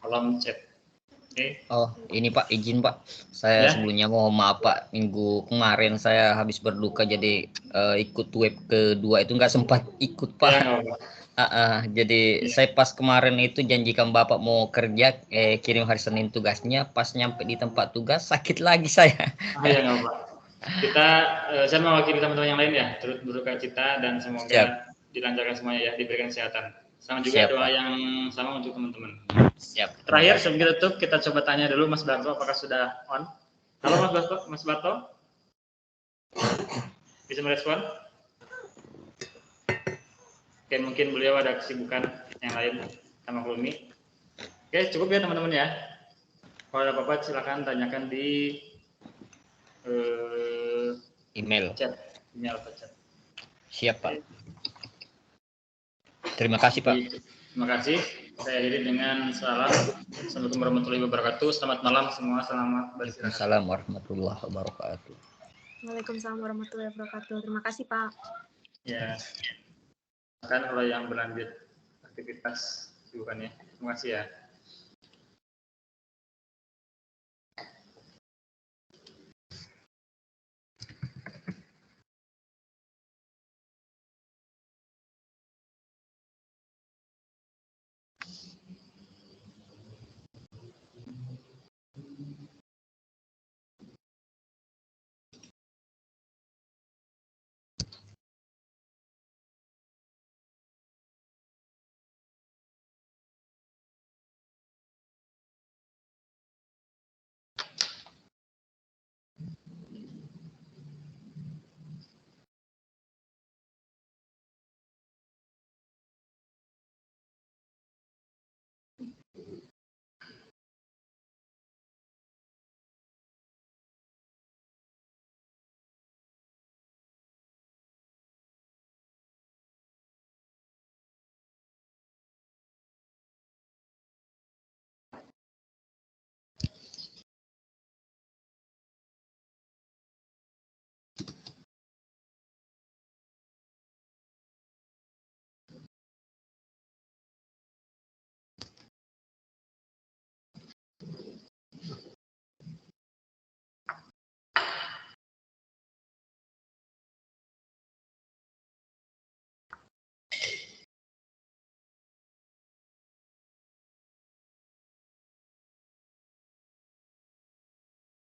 kolom chat. Oke. Oh, ini Pak, izin Pak. Saya Ya. sebelumnya mohon maaf Pak. Minggu kemarin saya habis berduka jadi ikut web kedua itu nggak sempat ikut Ya, Pak. nggak apa-apa. Jadi Iya. saya pas kemarin itu janjikan Bapak mau kerja, kirim hari Senin tugasnya. Pas nyampe di tempat tugas sakit lagi saya. Ya, nggak apa-apa. Kita, saya mewakili teman-teman yang lain ya, turut berduka cita dan semoga Siap. dilancarkan semuanya ya, diberikan kesehatan. Sama juga Siap, doa Pak. yang sama untuk teman-teman. Siap. Terakhir sebelum kita tutup, kita coba tanya dulu Mas Barto apakah sudah on. Halo Mas Barto, Mas Barto, bisa merespon? Oke, mungkin beliau ada kesibukan yang lain sama Kulmi. Oke, cukup ya teman-teman ya. Kalau ada apa-apa silakan tanyakan di Email. chat, email atau chat. Siap, Pak. Terima kasih, Pak. Terima kasih. Saya akhiri dengan salam. Assalamualaikum warahmatullahi wabarakatuh. Selamat malam semua. Selamat beristirahat. Waalaikumsalam warahmatullahi wabarakatuh. Waalaikumsalam warahmatullahi wabarakatuh. Terima kasih, Pak. Ya. Akan kalau yang berlanjut aktivitas kesibukannya. Terima kasih ya.